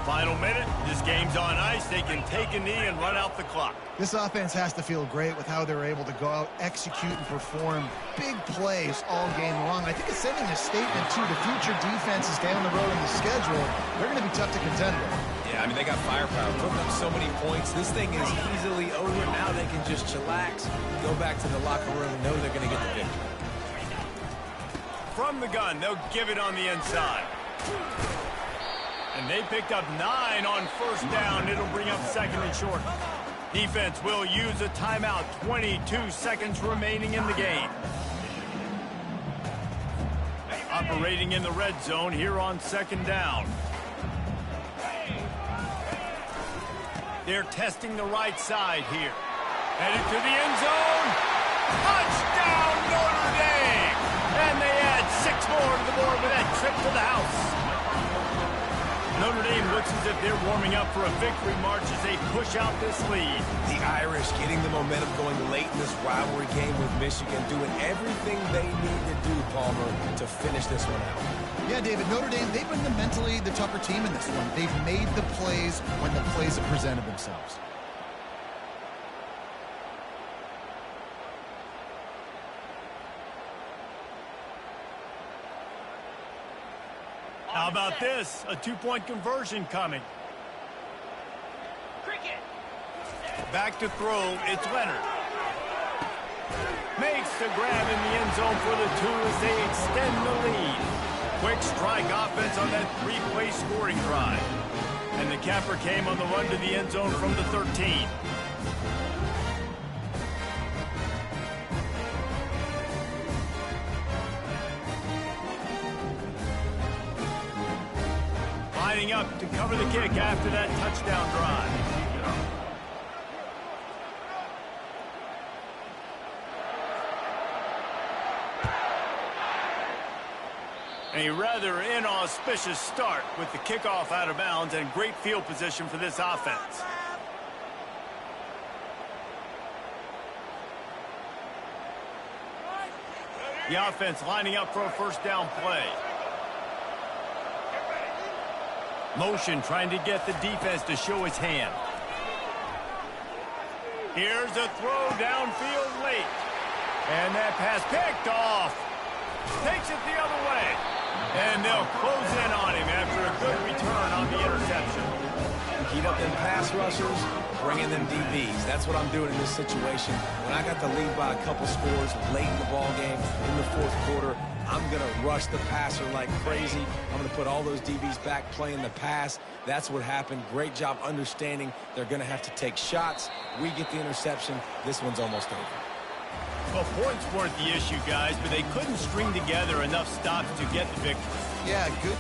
Final minute, this game's on ice. They can take a knee and run out the clock. This offense has to feel great with how they're able to go out, execute, and perform big plays all game long. I think it's sending a statement to the future defenses down the road in the schedule. They're going to be tough to contend with. Yeah, I mean, they got firepower, putting up so many points. This thing is easily over. Now they can just chillax, go back to the locker room, and know they're going to get the victory. From the gun, they'll give it on the inside. And they picked up 9 on 1st down. It'll bring up 2nd and short. Defense will use a timeout. 22 seconds remaining in the game. Operating in the red zone here on 2nd down. They're testing the right side here. Headed to the end zone. Touchdown, Notre Dame! And they add 6 more to the board with that trip to the house. Notre Dame looks as if they're warming up for a victory march as they push out this lead. The Irish getting the momentum going late in this rivalry game with Michigan, doing everything they need to do, Palmer, to finish this one out. Yeah, David, Notre Dame, they've been mentally the tougher team in this one. They've made the plays when the plays have presented themselves. How about this? A two-point conversion coming. Back to throw, it's Leonard. Makes the grab in the end zone for the two as they extend the lead. Quick strike offense on that three-play scoring drive. And the capper came on the run to the end zone from the 13. Lining up to cover the kick after that touchdown drive. A rather inauspicious start with the kickoff out of bounds and great field position for this offense. The offense lining up for a first down play. Motion trying to get the defense to show his hand. Here's a throw downfield late. And that pass picked off. Takes it the other way. And they'll close in on him after a good return on the interception. Heat up them pass rushers, bring in them DBs. That's what I'm doing in this situation. When I got the lead by a couple scores late in the ball game, in the fourth quarter, I'm going to rush the passer like crazy. I'm going to put all those DBs back playing the pass. That's what happened. Great job understanding they're going to have to take shots. We get the interception. This one's almost over. Well, points weren't the issue, guys, but they couldn't string together enough stops to get the victory. Yeah, good.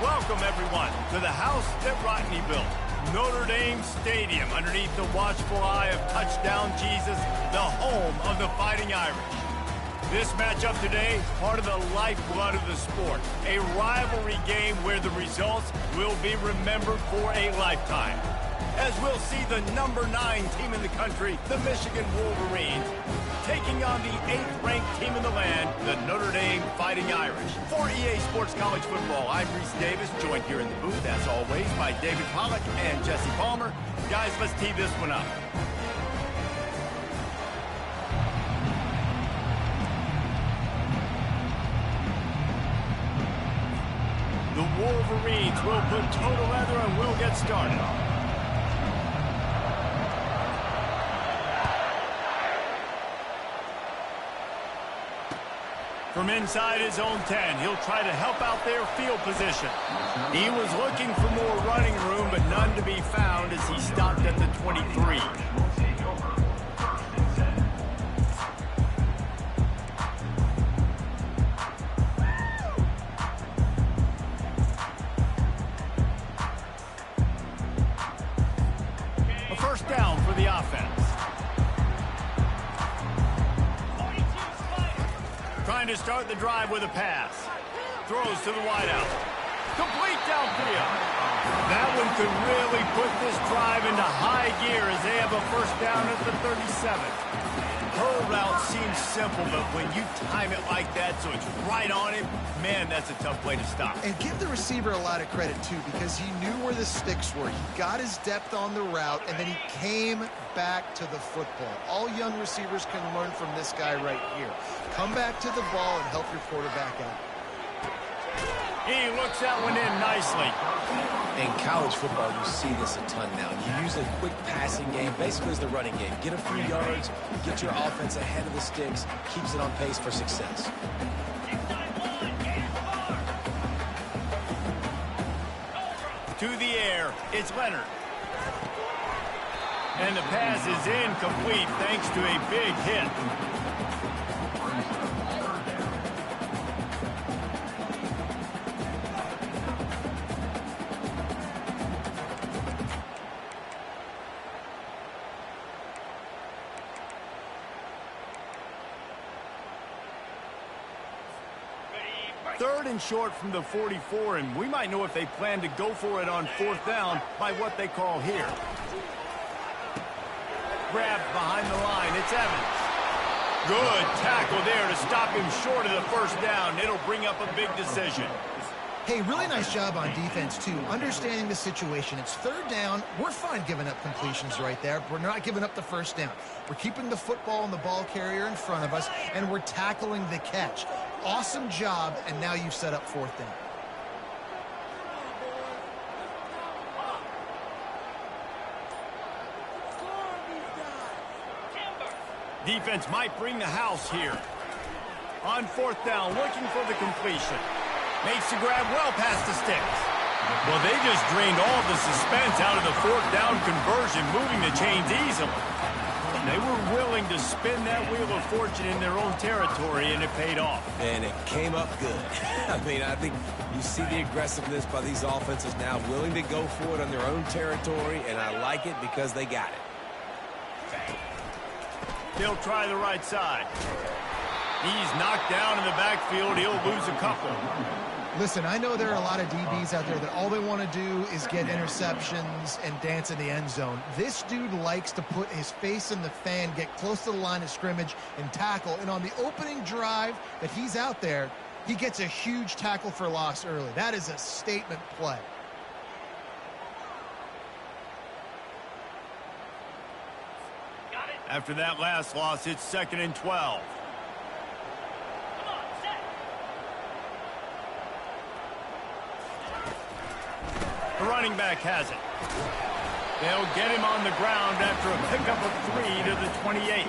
Welcome, everyone, to the house that Rodney built, Notre Dame Stadium, underneath the watchful eye of Touchdown Jesus, the home of the Fighting Irish. This matchup today is part of the lifeblood of the sport, a rivalry game where the results will be remembered for a lifetime. As we'll see the number 9 team in the country, the Michigan Wolverines, taking on the 8th-ranked team in the land, the Notre Dame Fighting Irish. For EA Sports College Football, I'm Reese Davis, joined here in the booth, as always, by David Pollack and Jesse Palmer. Guys, let's tee this one up. The Wolverines will put total leather and we'll get started. From inside his own 10, he'll try to help out their field position. He was looking for more running room, but none to be found as he stopped at the 23. A first down for the offense. Trying to start the drive with a pass. Throws to the wideout. Complete downfield. That one could really put this drive into high gear as they have a first down at the 37. Her route seems simple, but when you time it like that so it's right on him, man, that's a tough play to stop. And give the receiver a lot of credit, too, because he knew where the sticks were. He got his depth on the route, and then he came back to the football. All young receivers can learn from this guy right here. Come back to the ball and help your quarterback out. He looks that one in nicely. In college football, you see this a ton now. You use a quick passing game, basically as the running game. Get a few yards, get your offense ahead of the sticks, keeps it on pace for success. To the air, it's Leonard. And the pass is incomplete thanks to a big hit. Third and short from the 44, and we might know if they plan to go for it on fourth down by what they call here. Grabbed behind the line, it's Evans. Good tackle there to stop him short of the first down. It'll bring up a big decision. Hey, really nice job on defense, too. Understanding the situation. It's third down. We're fine giving up completions right there. We're not giving up the first down. We're keeping the football and the ball carrier in front of us, and we're tackling the catch. Awesome job, and now you've set up fourth down. Defense might bring the house here. On fourth down, looking for the completion. Makes the grab well past the sticks. Well, they just drained all the suspense out of the fourth down conversion, moving the chains easily. They were willing to spin that wheel of fortune in their own territory, and it paid off. And it came up good. I mean, I think you see the aggressiveness by these offenses now, willing to go for it on their own territory, and I like it because they got it. They'll try the right side. He's knocked down in the backfield. He'll lose a couple. Listen, I know there are a lot of DBs out there that all they want to do is get interceptions and dance in the end zone. This dude likes to put his face in the fan, get close to the line of scrimmage, and tackle. And on the opening drive that he's out there, he gets a huge tackle for loss early. That is a statement play. After that last loss, it's 2nd and 12. The running back has it. They'll get him on the ground after a pickup of 3 to the 28.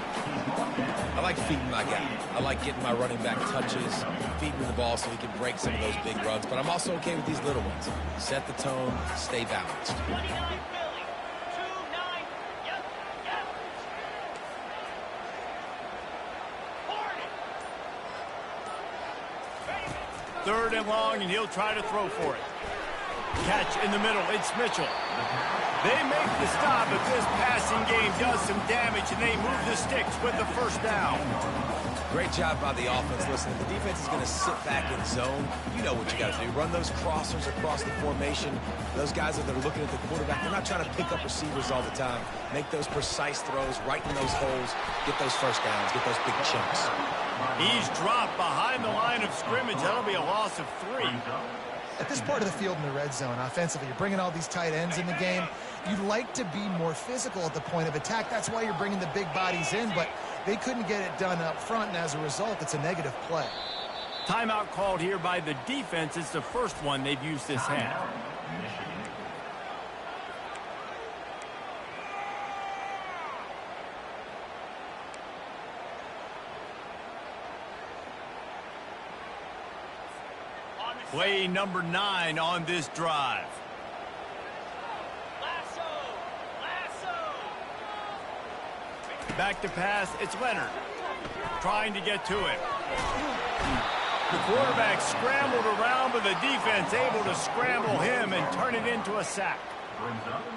I like feeding my guy. I like getting my running back touches, feeding the ball so he can break some of those big runs. But I'm also okay with these little ones. Set the tone, stay balanced. Third and long, and he'll try to throw for it. Catch in the middle, it's Mitchell. They make the stop, but this passing game does some damage, and they move the sticks with the first down. Great job by the offense. Listen, if the defense is going to sit back in zone, you know what you got to do. Run those crossers across the formation. Those guys that are looking at the quarterback, they're not trying to pick up receivers all the time. Make those precise throws, right in those holes, get those first downs, get those big chunks. He's dropped behind the line of scrimmage. That'll be a loss of 3. At this part of the field in the red zone, offensively, you're bringing all these tight ends in the game. You'd like to be more physical at the point of attack. That's why you're bringing the big bodies in, but they couldn't get it done up front, and as a result, it's a negative play. Timeout called here by the defense. It's the first one they've used this half. Michigan. Play number 9 on this drive. Back to pass, it's Leonard. Trying to get to it. The quarterback scrambled around, but the defense able to scramble him and turn it into a sack.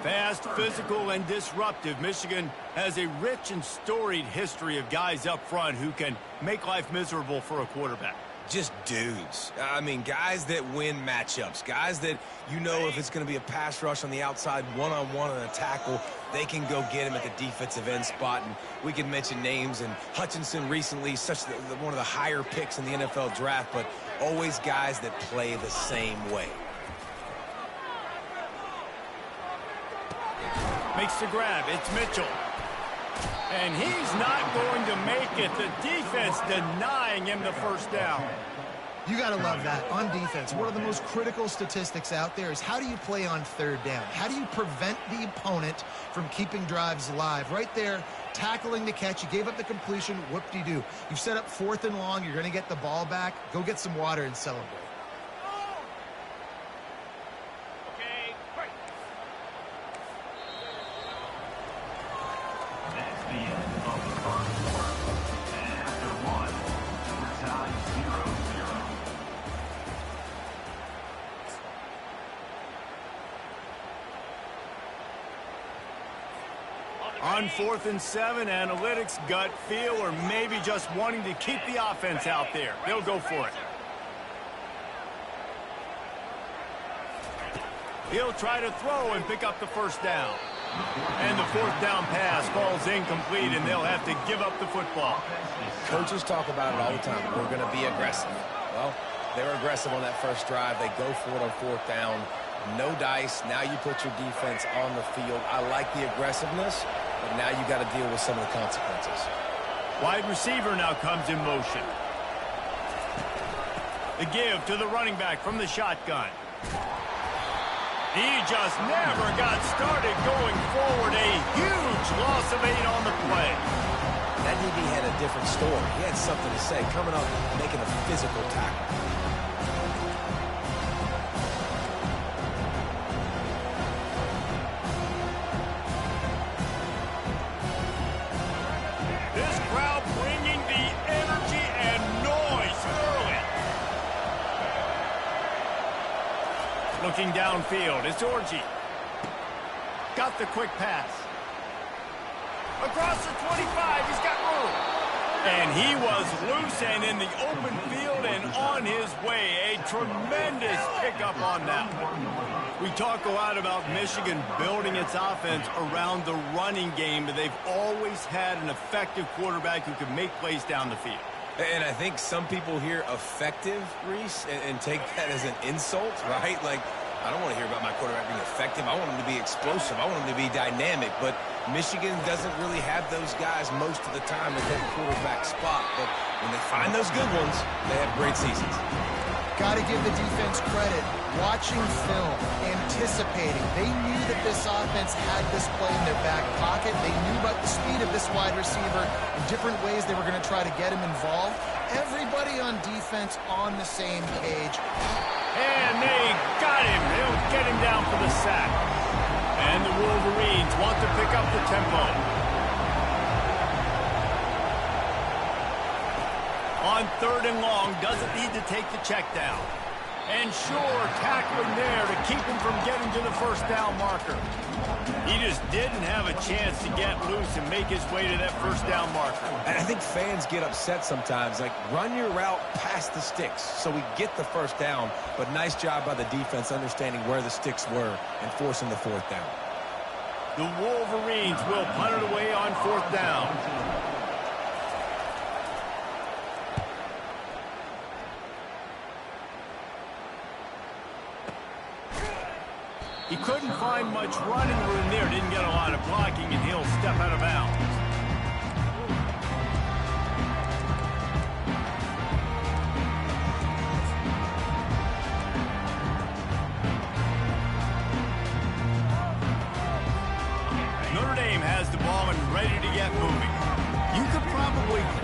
Fast, physical, and disruptive. Michigan has a rich and storied history of guys up front who can make life miserable for a quarterback. Just dudes. I mean, guys that win matchups. Guys that you know if it's going to be a pass rush on the outside, one-on-one on a tackle, they can go get him at the defensive end spot. And we can mention names. And Hutchinson recently, one of the higher picks in the NFL draft, but always guys that play the same way. Makes the grab. It's Mitchell. And he's not going to make it. The defense denying him the first down. You got to love that. On defense, one of the most critical statistics out there is how do you play on third down? How do you prevent the opponent from keeping drives alive? Right there, tackling the catch. You gave up the completion. Whoop-de-doo. You've set up 4th and long. You're going to get the ball back. Go get some water and celebrate. On 4th and 7, analytics, gut feel, or maybe just wanting to keep the offense out there. They'll go for it. He'll try to throw and pick up the first down. And the 4th down pass falls incomplete, and they'll have to give up the football. Coaches talk about it all the time. We're going to be aggressive. Well, they were aggressive on that first drive. They go for it on 4th down. No dice. Now you put your defense on the field. I like the aggressiveness, but now you got to deal with some of the consequences. Wide receiver now comes in motion. The give to the running back from the shotgun. He just never got started going forward. A huge loss of 8 on the play. That DB had a different story. He had something to say, coming up and making a physical tackle. This crowd bringing the energy and noise early. Looking downfield, it's Orji. Got the quick pass. Across the 25, he's got room. And he was loose and in the open field and on his way. A tremendous pickup on that one. We talk a lot about Michigan building its offense around the running game, but they've always had an effective quarterback who can make plays down the field. And I think some people hear effective, Reese, and take that as an insult, right? Like, I don't want to hear about my quarterback being effective. I want him to be explosive. I want him to be dynamic. But Michigan doesn't really have those guys most of the time at that quarterback spot. But when they find those good ones, they have great seasons. Got to give the defense credit. Watching film, anticipating. They knew that this offense had this play in their back pocket. They knew about the speed of this wide receiver and different ways they were going to try to get him involved. Everybody on defense on the same page. And they got him. They'll get him down for the sack. And the Wolverines want to pick up the tempo. On 3rd and long, doesn't need to take the check down. And sure, tackling there to keep him from getting to the first down marker. He just didn't have a chance to get loose and make his way to that first down marker. And I think fans get upset sometimes. Like, run your route past the sticks so we get the first down. But nice job by the defense understanding where the sticks were and forcing the 4th down. The Wolverines will punt it away on 4th down. He couldn't find much running room there. Didn't get a lot of blocking, and he'll step out of bounds.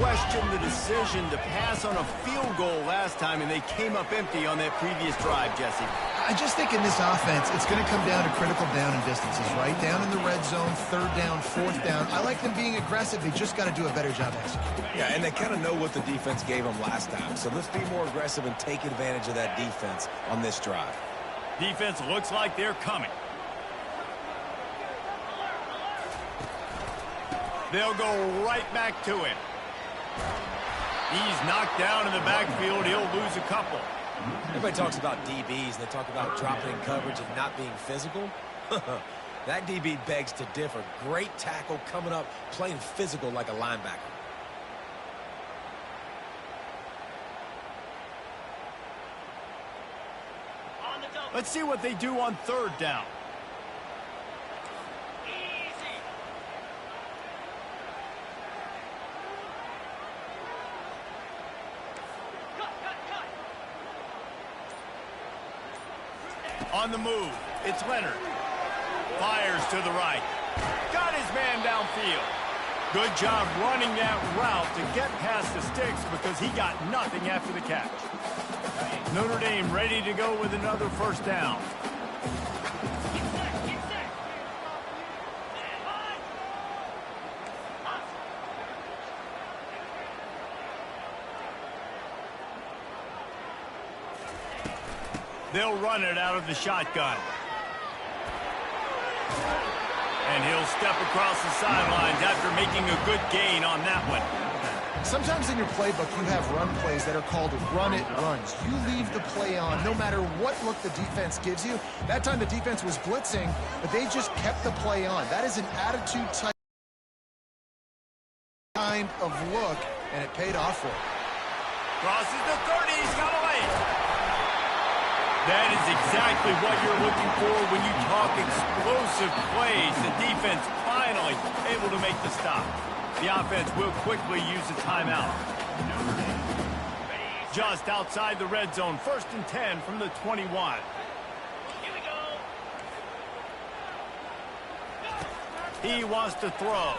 question the decision to pass on a field goal last time, and they came up empty on that previous drive, Jesse. I just think in this offense, it's going to come down to critical down and distances, right? Down in the red zone, third down, fourth down. I like them being aggressive. They just got to do a better job executing. Yeah, and they kind of know what the defense gave them last time. So let's be more aggressive and take advantage of that defense on this drive. Defense looks like they're coming. They'll go right back to him. He's knocked down in the backfield. He'll lose a couple. Everybody talks about DBs. They talk about dropping in coverage and not being physical. That DB begs to differ. Great tackle coming up, playing physical like a linebacker. Let's see what they do on third down. On the move, it's Leonard. Fires to the right. Got his man downfield. Good job running that route to get past the sticks because he got nothing after the catch. Notre Dame ready to go with another first down. They'll run it out of the shotgun. And he'll step across the sidelines after making a good gain on that one. Sometimes in your playbook, you have run plays that are called run-it runs. You leave the play on no matter what look the defense gives you. That time the defense was blitzing, but they just kept the play on. That is an attitude type kind of look, and it paid off for him. Crosses the 30, he's got away. That is exactly what you're looking for when you talk explosive plays. The defense finally able to make the stop. The offense will quickly use a timeout. Just outside the red zone, 1st and 10 from the 21. Here we go. He wants to throw.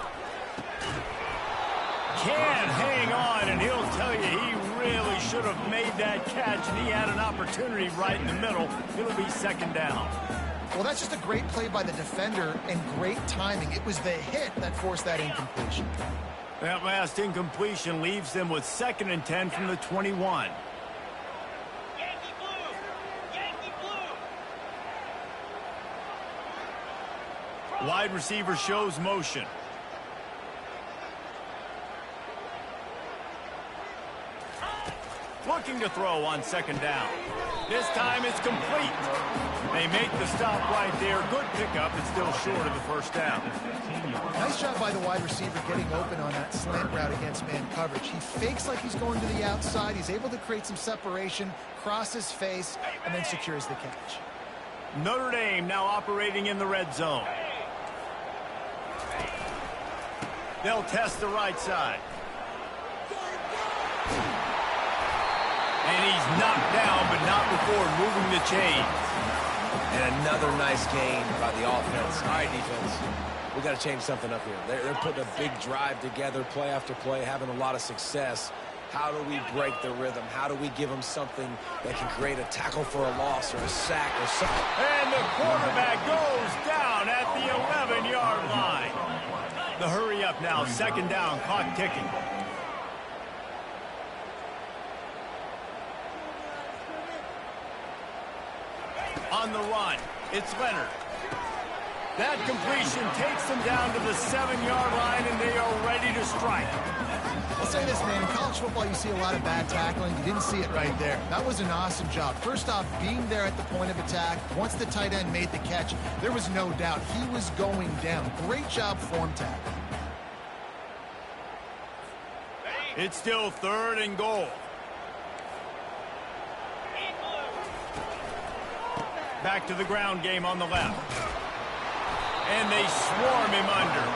Can't hang on, and he'll tell you he really should have made that catch, and he had an opportunity right in the middle. It'll be 2nd down. Well, that's just a great play by the defender and great timing. It was the hit that forced that incompletion. That last incompletion leaves them with 2nd and 10 from the 21. Yankee blue! Yankee blue! Wide receiver shows motion. Looking to throw on 2nd down. This time it's complete. They make the stop right there. Good pickup. It's still short of the 1st down. Nice job by the wide receiver getting open on that slant route against man coverage. He fakes like he's going to the outside. He's able to create some separation, cross his face, and then secures the catch. Notre Dame now operating in the red zone. They'll test the right side. And he's knocked down, but not before moving the chains. And another nice gain by the offense. All right, defense. We got to change something up here. They're putting a big drive together, play after play, having a lot of success. How do we break the rhythm? How do we give them something that can create a tackle for a loss or a sack or something? And the quarterback goes down at the 11-yard line. The hurry up now, 2nd down, clock ticking. On the run, it's Leonard. That completion takes them down to the 7-yard line, and they are ready to strike. I'll say this, man. In college football, you see a lot of bad tackling. You didn't see it right there. That was an awesome job. First off, being there at the point of attack. Once the tight end made the catch, there was no doubt he was going down. Great job form tackle. It's still 3rd and goal. Back to the ground game on the left. And they swarm him under.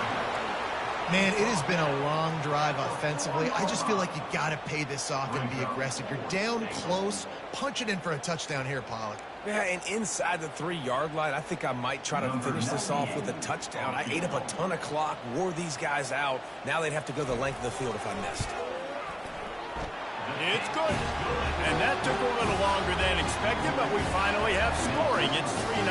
Man, it has been a long drive offensively. I just feel like you got to pay this off and be aggressive. You're down close. Punch it in for a touchdown here, Pollack. Yeah, and inside the 3-yard line, I think I might try to finish this off with a touchdown. I ate up a ton of clock, wore these guys out. Now they'd have to go the length of the field if I missed. It's good. And that took a little longer than expected, but we finally have scoring. It's 3-0.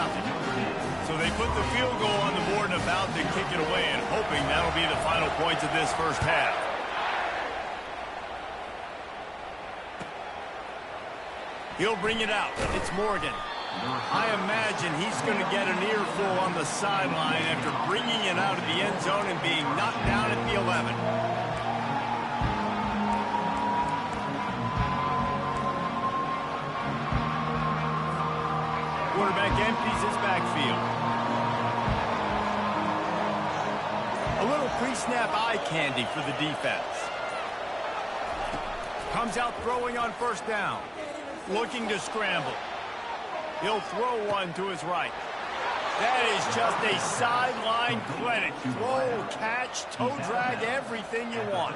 So they put the field goal on the board and about to kick it away, and hoping that'll be the final points of this first half. He'll bring it out. It's Morgan. I imagine he's going to get an earful on the sideline after bringing it out of the end zone and being knocked down at the 11. Quarterback empties his backfield. A little pre-snap eye candy for the defense. Comes out throwing on first down. Looking to scramble. He'll throw one to his right. That is just a sideline clinic. Throw, catch, toe drag, everything you want.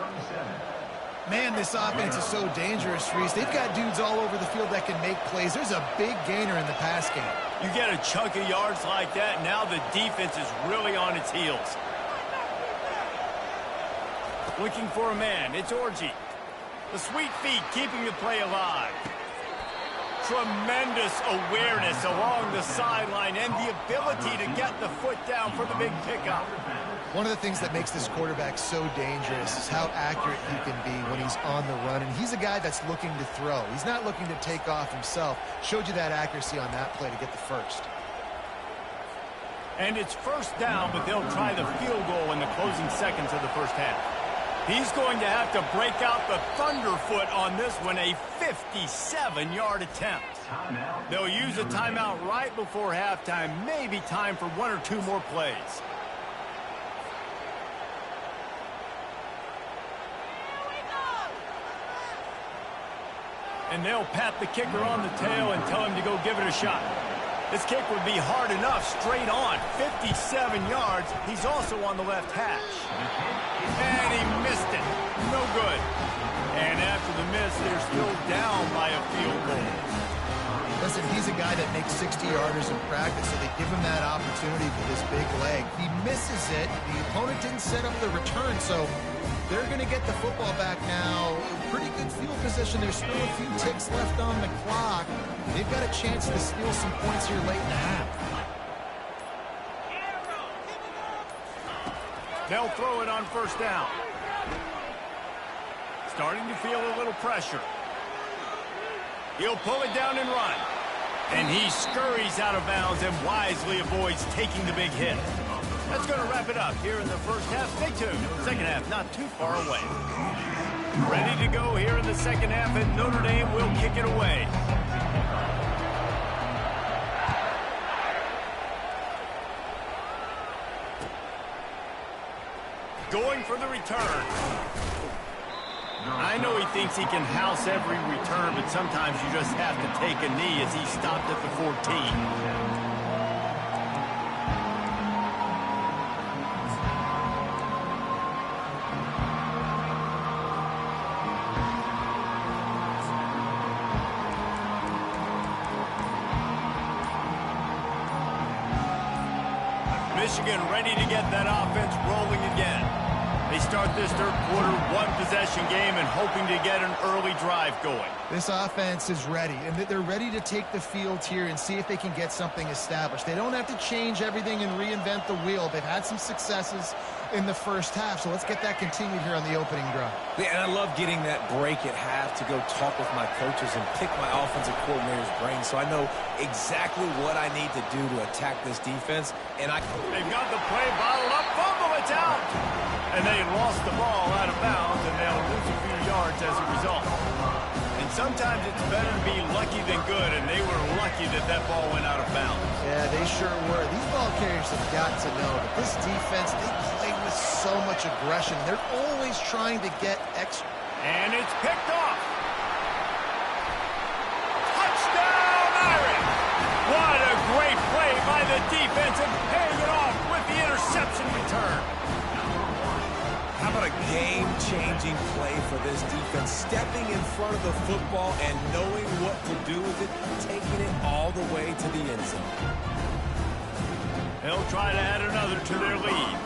Man, this offense is so dangerous, Reese. They've got dudes all over the field that can make plays. There's a big gainer in the pass game. You get a chunk of yards like that, now the defense is really on its heels. Looking for a man. It's Orji. The sweet feet keeping the play alive. Tremendous awareness along the sideline and the ability to get the foot down for the big pickup. One of the things that makes this quarterback so dangerous is how accurate he can be when he's on the run. And he's a guy that's looking to throw. He's not looking to take off himself. Showed you that accuracy on that play to get the first. And it's first down, but they'll try the field goal in the closing seconds of the first half. He's going to have to break out the thunderfoot on this one, a 57-yard attempt. They'll use a timeout right before halftime, maybe time for one or two more plays. And they'll pat the kicker on the tail and tell him to go give it a shot. This kick would be hard enough, straight on, 57 yards. He's also on the left hash. And he missed it. No good. And after the miss, they're still down by a field goal. Listen, he's a guy that makes 60-yarders in practice, so they give him that opportunity for this big leg. He misses it. The opponent didn't set up the return, so they're going to get the football back now. Pretty good field position. There's still a few ticks left on the clock. They've got a chance to steal some points here late in the half. They'll throw it on first down. Starting to feel a little pressure. He'll pull it down and run. And he scurries out of bounds and wisely avoids taking the big hit. That's going to wrap it up here in the first half. Stay tuned. Second half not too far away. Ready to go here in the second half, and Notre Dame will kick it away. Going for the return. I know he thinks he can house every return, but sometimes you just have to take a knee as he stopped at the 14. Michigan ready to get that offense rolling again. They start this third quarter one-possession game and hoping to get an early drive going. This offense is ready, and they're ready to take the field here and see if they can get something established. They don't have to change everything and reinvent the wheel. They've had some successes in the first half, so let's get that continued here on the opening drive. Yeah, and I love getting that break at half to go talk with my coaches and pick my offensive coordinator's brain, so I know exactly what I need to do to attack this defense. And they've got the play bottled up, fumble, it's out. And they lost the ball out of bounds, and they'll lose a few yards as a result. And sometimes it's better to be lucky than good, and they were lucky that that ball went out of bounds. Yeah, they sure were. These ball carriers have got to know that this defense, they play with so much aggression. They're always trying to get extra. And it's picked off. Touchdown, Irish! What a great play by the defense and paying it off with the interception return. How about a game-changing play for this defense? Stepping in front of the football and knowing what to do with it, taking it all the way to the end zone. They'll try to add another to their lead.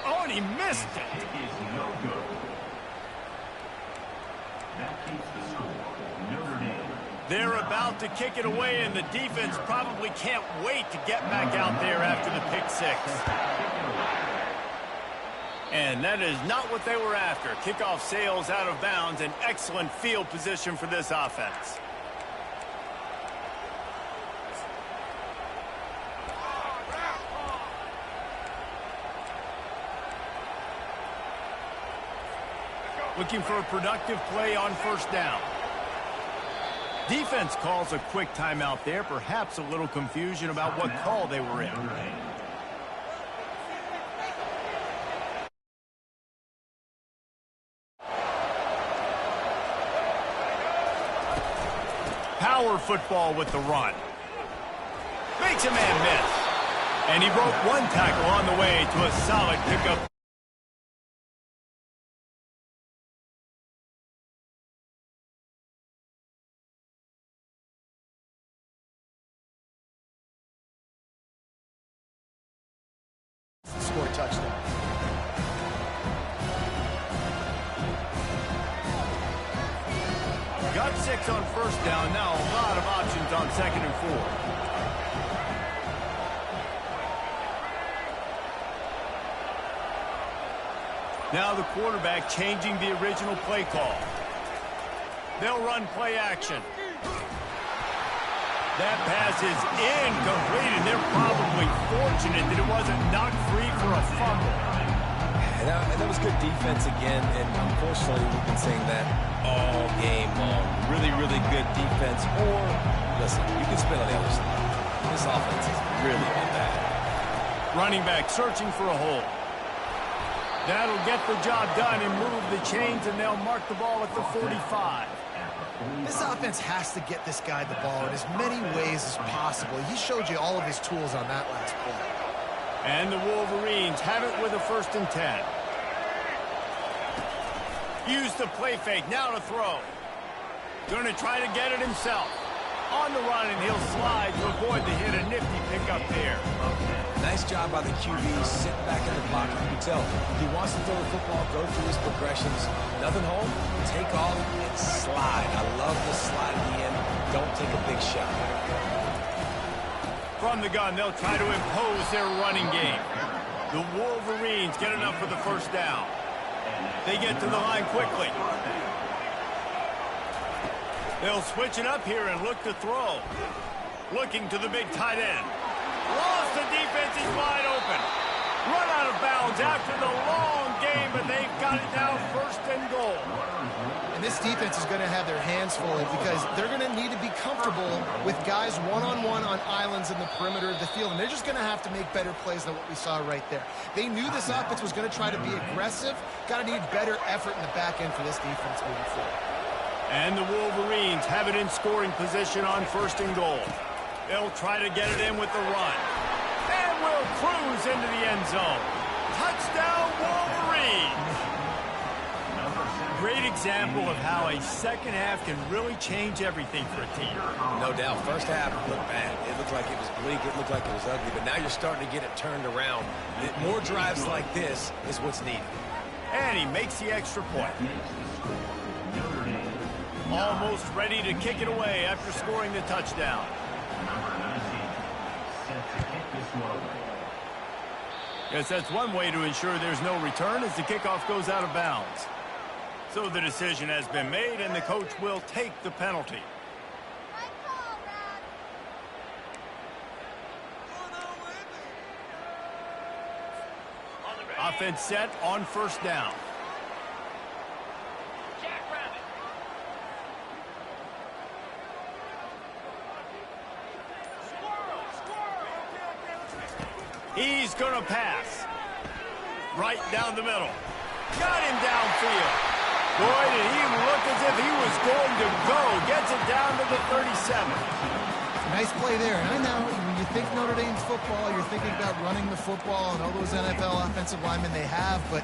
Oh, and he missed it. It is no good. That keeps the score. Notre Dame. They're about to kick it away, and the defense probably can't wait to get back out there after the pick six. And that is not what they were after. Kickoff sails out of bounds, an excellent field position for this offense. Looking for a productive play on first down. Defense calls a quick timeout there. Perhaps a little confusion about what call they were in. Power football with the run. Makes a man miss. And he broke one tackle on the way to a solid pickup. Score a touchdown. Got 6 on first down. Now a lot of options on 2nd and 4. Now the quarterback changing the original play call. They'll run play action. That pass is incomplete, and they're probably fortunate that it wasn't knocked free for a fumble. And that was good defense again, and unfortunately we've been saying that all game long. Really, really good defense. Or, listen, you can spin on the other side. This offense has really been bad. Running back searching for a hole. That'll get the job done and move the chains, and they'll mark the ball at the 45. This offense has to get this guy the ball in as many ways as possible. He showed you all of his tools on that last play. And the Wolverines have it with a 1st and 10. Use the play fake, now to throw. Going to try to get it himself. On the run, and he'll slide to avoid the hit. A nifty pickup there. Nice job by the QB, sitting back in the pocket. You can tell he wants to throw the football, go through his progressions. Nothing home, take off, and slide. I love the slide at the end. Don't take a big shot. From the gun, they'll try to impose their running game. The Wolverines get enough for the 1st down. They get to the line quickly. They'll switch it up here and look to throw. Looking to the big tight end. Lost the defense, he's wide open. Run out of bounds after the long game, but they've got it now 1st and goal. And this defense is going to have their hands full because they're going to need to be comfortable with guys one-on-one on islands in the perimeter of the field, and they're just going to have to make better plays than what we saw right there. They knew this offense was going to try to be aggressive. Got to need better effort in the back end for this defense moving forward. And the Wolverines have it in scoring position on 1st and goal. They'll try to get it in with the run. And will cruise into the end zone. Touchdown, Wolverines! Great example of how a second half can really change everything for a team. No doubt. First half looked bad. It looked like it was bleak. It looked like it was ugly. But now you're starting to get it turned around. More drives like this is what's needed. And he makes the extra point. Almost ready to kick it away after scoring the touchdown. Guess that's one way to ensure there's no return as the kickoff goes out of bounds. So the decision has been made, and the coach will take the penalty. Offense set on 1st down. He's going to pass. Right down the middle. Got him downfield. Boy, did he look as if he was going to go. Gets it down to the 37. Nice play there. And I know when you think Notre Dame football, you're thinking about running the football and all those NFL offensive linemen they have. But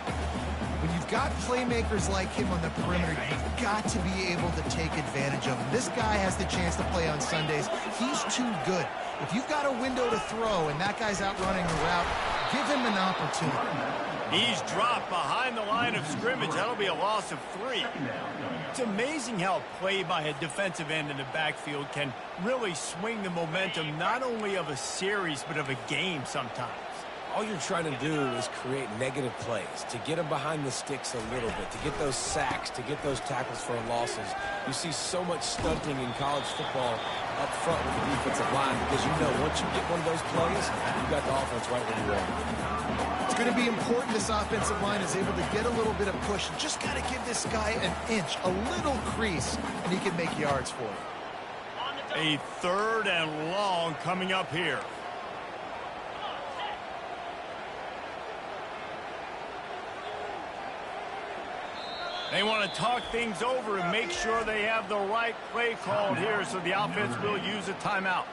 when you've got playmakers like him on the perimeter, you've got to be able to take advantage of him. This guy has the chance to play on Sundays. He's too good. If you've got a window to throw and that guy's out running the route, give him an opportunity. He's dropped behind the line of scrimmage. That'll be a loss of 3. It's amazing how play by a defensive end in the backfield can really swing the momentum not only of a series but of a game sometimes. All you're trying to do is create negative plays, to get them behind the sticks a little bit, to get those sacks, to get those tackles for losses. You see so much stunting in college football up front with the defensive line because you know once you get one of those plays, you've got the offense right where you want it. It's going to be important this offensive line is able to get a little bit of push. Just got to give this guy an inch, a little crease, and he can make yards for it. A 3rd and long coming up here. They want to talk things over and make sure they have the right play called here, so the offense will use a timeout.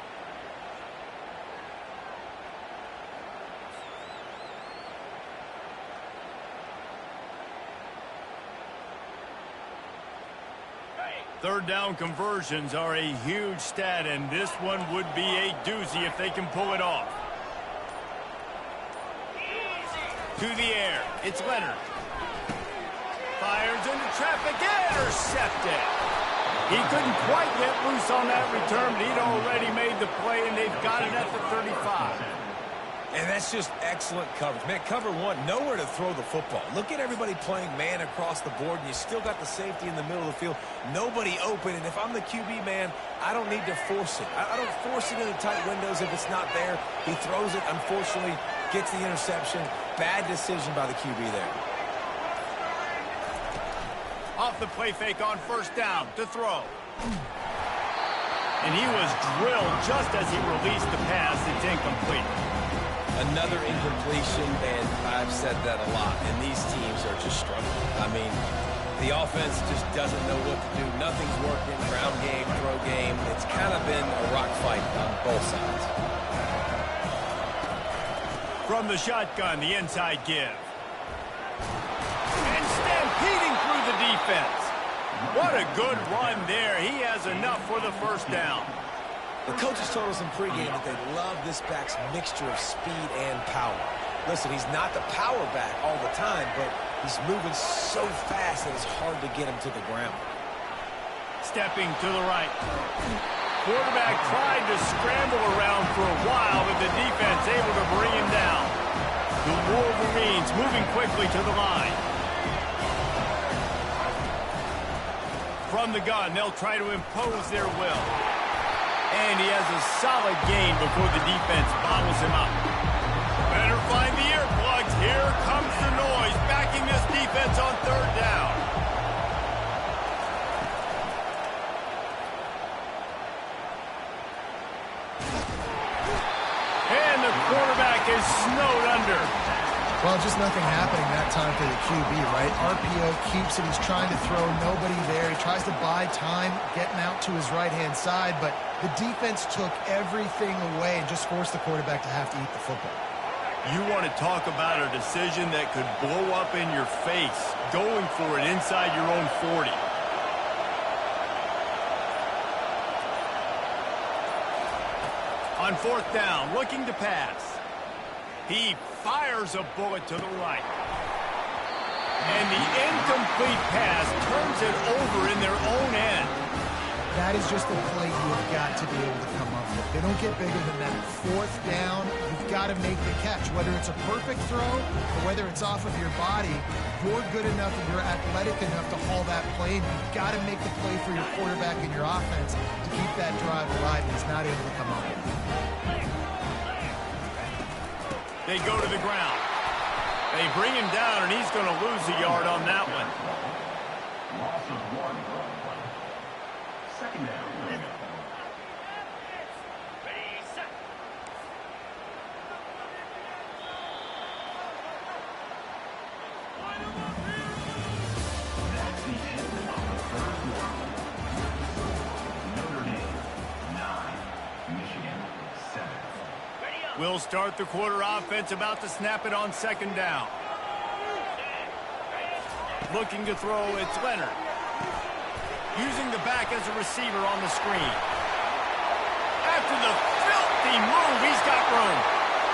Third down conversions are a huge stat, and this one would be a doozy if they can pull it off. To the air, it's Leonard. Fires into traffic, intercepted. He couldn't quite get loose on that return, but he'd already made the play, and they've got it at the 35. And that's just excellent coverage. Man, cover one, nowhere to throw the football. Look at everybody playing man across the board, and you still got the safety in the middle of the field. Nobody open, and if I'm the QB, man, I don't need to force it. I don't force it into tight windows if it's not there. He throws it, unfortunately, gets the interception. Bad decision by the QB there. Off the play fake on 1st down to throw. And he was drilled just as he released the pass. It's incomplete. Another incompletion, and I've said that a lot, and these teams are just struggling. I mean, the offense just doesn't know what to do. Nothing's working. Ground game, throw game. It's kind of been a rock fight on both sides. From the shotgun, the inside give. And stampeding through the defense. What a good run there. He has enough for the 1st down. The coaches told us in pregame that they love this back's mixture of speed and power. Listen, he's not the power back all the time, but he's moving so fast that it's hard to get him to the ground. Stepping to the right. Quarterback tried to scramble around for a while, but the defense able to bring him down. The Wolverines moving quickly to the line. From the gun, they'll try to impose their will. And he has a solid gain before the defense bottles him up. Better find the earplugs. Here comes the noise, backing this defense on 3rd down. And the quarterback is snowed under. Well, just nothing happening that time for the QB, right? RPO keeps it. He's trying to throw, nobody there. He tries to buy time, getting out to his right-hand side, but the defense took everything away and just forced the quarterback to have to eat the football. You want to talk about a decision that could blow up in your face, going for it inside your own 40. On 4th down, looking to pass. He fires a bullet to the right. And the incomplete pass turns it over in their own end. That is just a play you have got to be able to come up with. They don't get bigger than that. 4th down, you've got to make the catch. Whether it's a perfect throw or whether it's off of your body, you're good enough and you're athletic enough to haul that play, and you've got to make the play for your quarterback and your offense to keep that drive alive. He's not able to come up with it. They go to the ground. They bring him down, and he's going to lose a yard on that one. Loss of 1. 2nd down. That's the end of the 1st quarter. Notre Dame 9, Michigan 7. We'll start the quarter offense, about to snap it on 2nd down. Looking to throw, it's Leonard. Using the back as a receiver on the screen. After the filthy move, he's got room.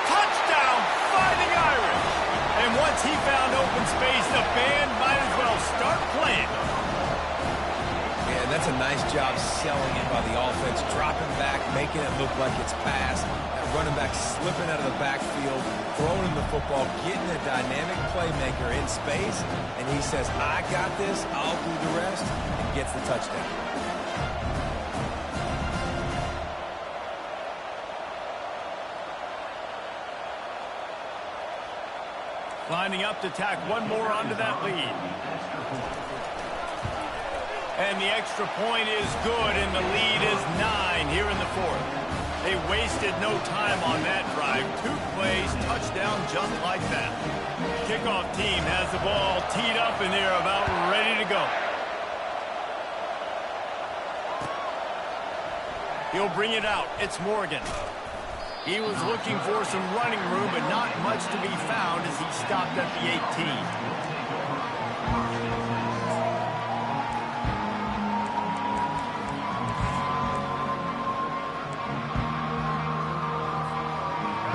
Touchdown, Fighting Irish. And once Once he found open space, the band might as well start playing. Yeah, that's a nice job selling it by the offense, dropping back, making it look like it's passed. That running back slipping out of the backfield, throwing him the football, getting a dynamic playmaker in space, and he says, I got this, I'll do the rest, and gets the touchdown. Lining up to tack one more onto that lead. And the extra point is good, and the lead is 9 here in the fourth. They wasted no time on that drive. 2 plays, touchdown just like that. Kickoff team has the ball teed up, and they're about ready to go. He'll bring it out. It's Morgan. He was looking for some running room, but not much to be found as he stopped at the 18.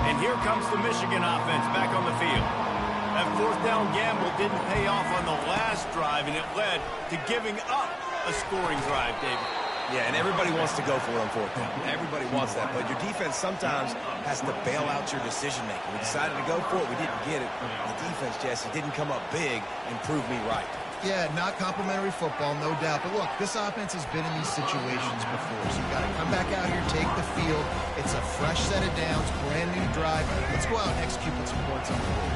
And here comes the Michigan offense back on the field. That fourth down gamble didn't pay off on the last drive, and it led to giving up a scoring drive, David. Yeah, and everybody wants to go for it on fourth down. Everybody wants that, but your defense sometimes has to bail out your decision-making. We decided to go for it. We didn't get it. The defense, Jesse, didn't come up big and prove me right. Yeah, not complimentary football, no doubt. But look, this offense has been in these situations before, so you've got to come back out here, take the field. It's a fresh set of downs, brand new drive. Let's go out and execute with some points on the board.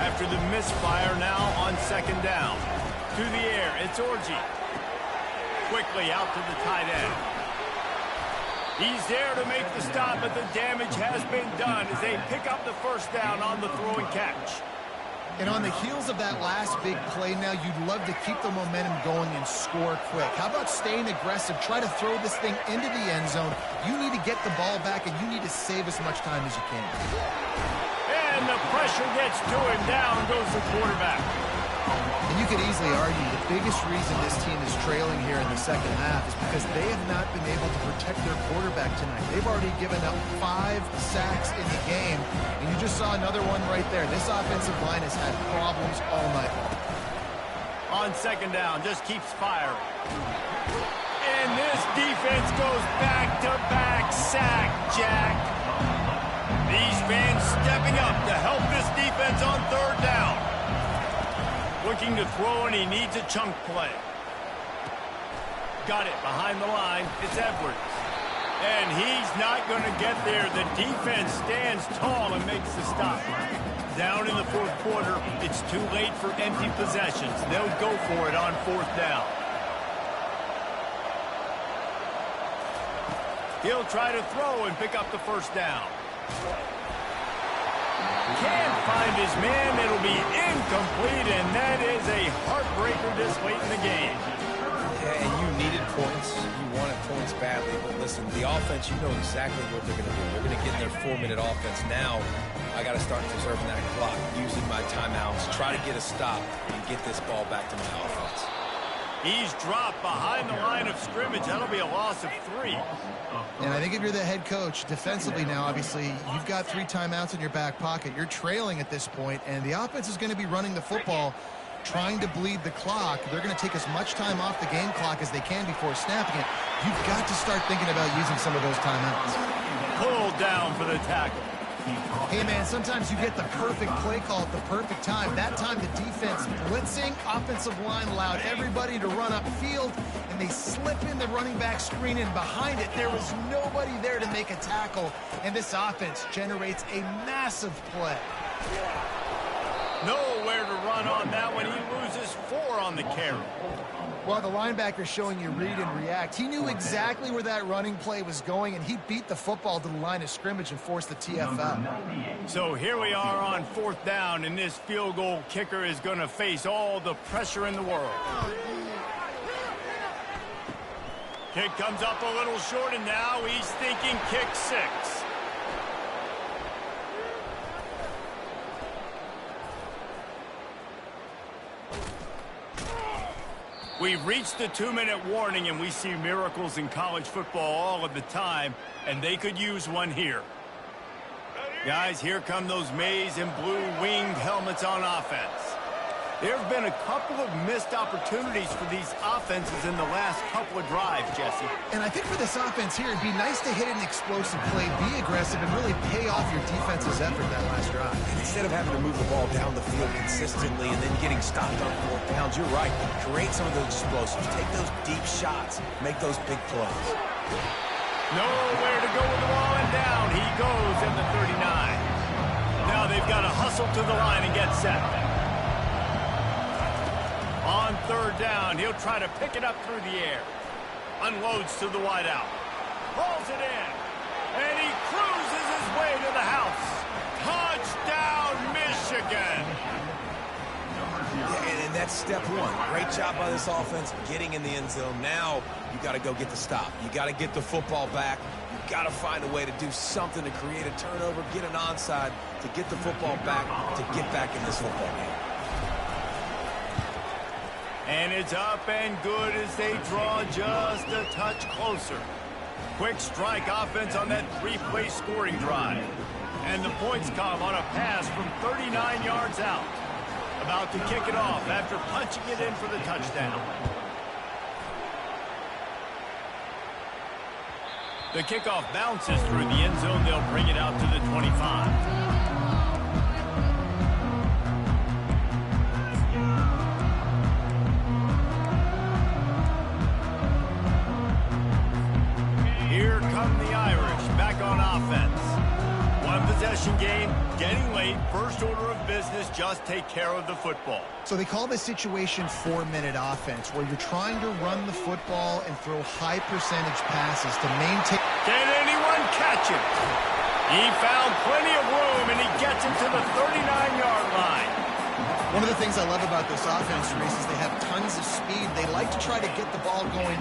After the misfire now on second down. To the air, it's Orji. Quickly out to the tight end. He's there to make the stop, but the damage has been done as they pick up the first down on the throw and catch. And on the heels of that last big play now, you'd love to keep the momentum going and score quick. How about staying aggressive? Try to throw this thing into the end zone. You need to get the ball back, and you need to save as much time as you can. And the pressure gets to him. Down goes the quarterback. And you could easily argue the biggest reason this team is trailing here in the second half is because they have not been able to protect their quarterback tonight. They've already given up 5 sacks in the game, and you just saw another one right there. This offensive line has had problems all night long. On second down, just keeps firing. And this defense goes back-to-back sack, Jack. These fans stepping up to help this defense on third down. Looking to throw, and he needs a chunk play. Got it behind the line. It's Edwards. And he's not going to get there. The defense stands tall and makes the stop. Down in the fourth quarter, it's too late for empty possessions. They'll go for it on fourth down. He'll try to throw and pick up the first down. Can't find his man. It'll be incomplete, and that is a heartbreaker this late in the game. Yeah, and you needed points. You wanted points badly. But listen, the offense, you know exactly what they're going to do. They're going to get in their 4-minute offense. Now, I got to start preserving that clock, using my timeouts, try to get a stop, and get this ball back to my offense. He's dropped behind the line of scrimmage. That'll be a loss of 3. And I think if you're the head coach, defensively now, obviously, you've got 3 timeouts in your back pocket. You're trailing at this point, and the offense is going to be running the football, trying to bleed the clock. They're going to take as much time off the game clock as they can before snapping it. You've got to start thinking about using some of those timeouts. Pulled down for the tackle. Hey, man, sometimes you get the perfect play call at the perfect time. That time the defense blitzing, offensive line allowed everybody to run upfield, and they slip in the running back screen, and behind it there was nobody there to make a tackle, and this offense generates a massive play. Nowhere to run on that one. He loses 4 on the carry. Well, the linebacker showing you read and react. He knew exactly where that running play was going, and he beat the football to the line of scrimmage and forced the TFL. So here we are on fourth down, and this field goal kicker is going to face all the pressure in the world. Kick comes up a little short, and now he's thinking kick 6. We've reached the 2-minute warning, and we see miracles in college football all of the time, and they could use one here. Guys, here come those maize and blue winged helmets on offense. There have been a couple of missed opportunities for these offenses in the last couple of drives, Jesse. And I think for this offense here, it'd be nice to hit an explosive play, be aggressive, and really pay off your defense's effort that last drive. And instead of having to move the ball down the field consistently and then getting stopped on 4th downs, you're right. Create some of those explosives. Take those deep shots. Make those big plays. Nowhere to go with the ball, and down he goes at the 39. Now they've got to hustle to the line and get set. On 3rd down, he'll try to pick it up through the air. Unloads to the wideout. Pulls it in. And he cruises his way to the house. Touchdown, Michigan! Yeah, and that's step one. Great job by this offense getting in the end zone. Now you got to go get the stop. You got to get the football back. You got to find a way to do something to create a turnover, get an onside, to get the football back, to get back in this football game. And it's up and good as they draw just a touch closer. Quick strike offense on that 3-play scoring drive. And the points come on a pass from 39 yards out. About to kick it off after punching it in for the touchdown. The kickoff bounces through the end zone. They'll bring it out to the 25. Here come the Irish back on offense. One possession game, getting late, first order of business, just take care of the football. So they call this situation 4-minute offense, where you're trying to run the football and throw high percentage passes to maintain. Can anyone catch him? He found plenty of room, and he gets him to the 39-yard line. One of the things I love about this offense, Reese, is they have tons of speed. They like to try to get the ball going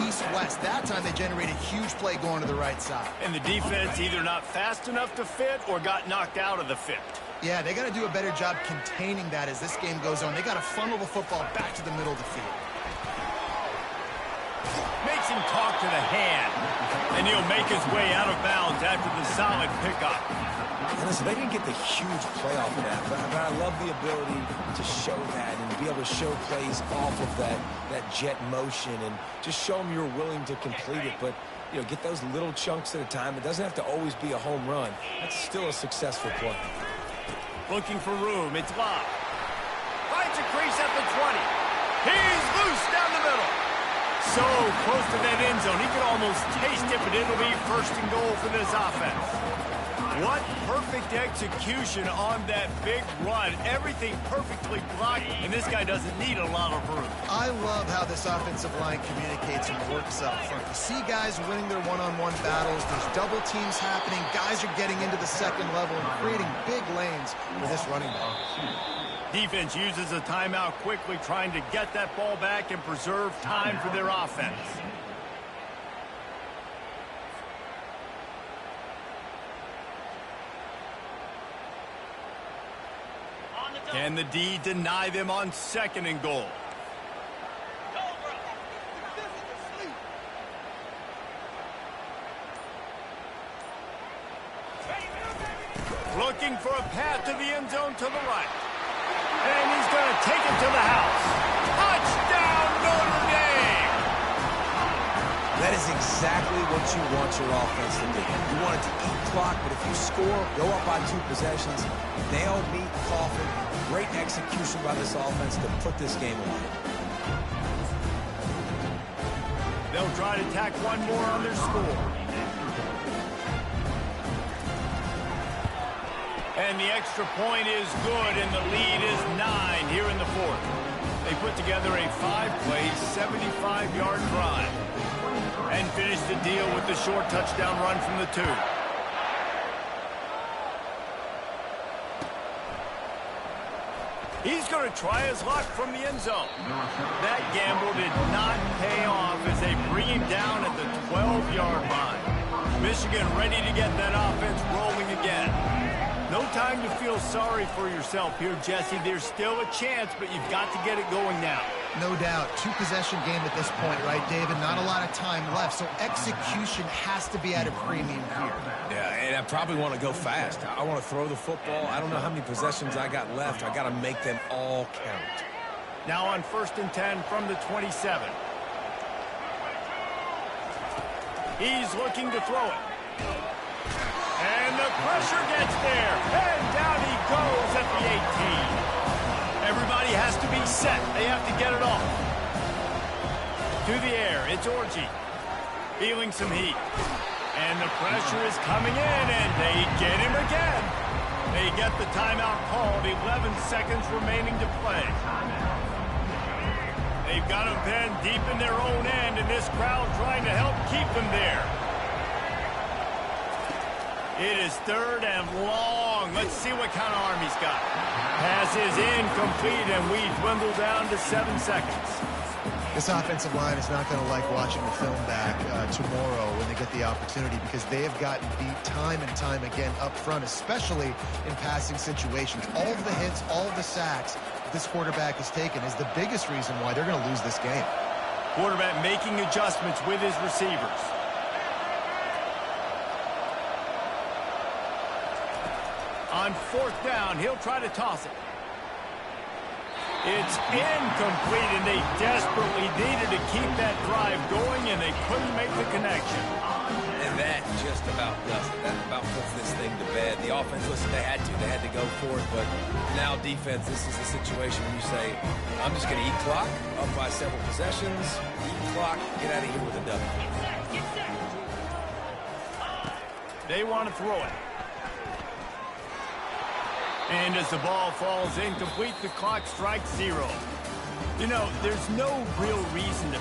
east-west. That time they generated a huge play going to the right side. And the defense either not fast enough to fit or got knocked out of the fit. Yeah, they got to do a better job containing that as this game goes on. They got to funnel the football back to the middle of the field. Makes him talk to the hand. And he'll make his way out of bounds after the solid pickup. And listen, they didn't get the huge play off of that, but I love the ability to show that and be able to show plays off of that jet motion and just show them you're willing to complete it. But, you know, get those little chunks at a time. It doesn't have to always be a home run. That's still a successful play. Looking for room. It's locked. Finds a crease at the 20. He's loose down the middle. So close to that end zone. He could almost taste it, but it'll be 1st and goal for this offense. What perfect execution on that big run. Everything perfectly blocked, and this guy doesn't need a lot of room. I love how this offensive line communicates and works up front. You see guys winning their one-on-one battles. There's double teams happening. Guys are getting into the second level and creating big lanes for this running back. Defense uses a timeout quickly, trying to get that ball back and preserve time for their offense. Can the D deny them on 2nd and goal? Looking for a path to the end zone to the right. And he's going to take it to the house. Touchdown, Notre Dame! That is exactly what you want your offense to do. You want it to eat clock, but if you score, go up by 2 possessions, nail, meet, coffin. Great execution by this offense to put this game away. They'll try to tack one more on their score. And the extra point is good, and the lead is 9 here in the 4th. They put together a 5-play, 75-yard drive and finish the deal with the short touchdown run from the 2. He's going to try his luck from the end zone. That gamble did not pay off as they bring him down at the 12-yard line. Michigan ready to get that offense rolling again. No time to feel sorry for yourself here, Jesse. There's still a chance, but you've got to get it going now. No doubt. Two-possession game at this point, right, David? Not a lot of time left, so execution has to be at a premium here. Yeah, and I probably want to go fast. I want to throw the football. I don't know how many possessions I got left. I got to make them all count. Now on 1st and 10 from the 27. He's looking to throw it. And the pressure gets there. And down he goes at the 18. Everybody has to be set. They have to get it off. To the air, it's Orji. Feeling some heat. And the pressure is coming in, and they get him again. They get the timeout called. 11 seconds remaining to play. They've got him pinned deep in their own end, and this crowd trying to help keep them there. It is 3rd and long. Let's see what kind of arm he's got. Pass is incomplete, and we dwindle down to 7 seconds. This offensive line is not going to like watching the film back tomorrow when they get the opportunity, because they have gotten beat time and time again up front, especially in passing situations. All of the hits, all of the sacks this quarterback has taken is the biggest reason why they're going to lose this game. Quarterback making adjustments with his receivers. On 4th down, he'll try to toss it. It's incomplete, and they desperately needed to keep that drive going, and they couldn't make the connection. And that just about does it. That about puts this thing to bed. The offense, listen, they had to go for it, but now defense, this is the situation where you say, I'm just going to eat clock, up by several possessions, eat clock, get out of here with a W. They want to throw it. And as the ball falls incomplete, the clock strikes 0. You know, there's no real reason to...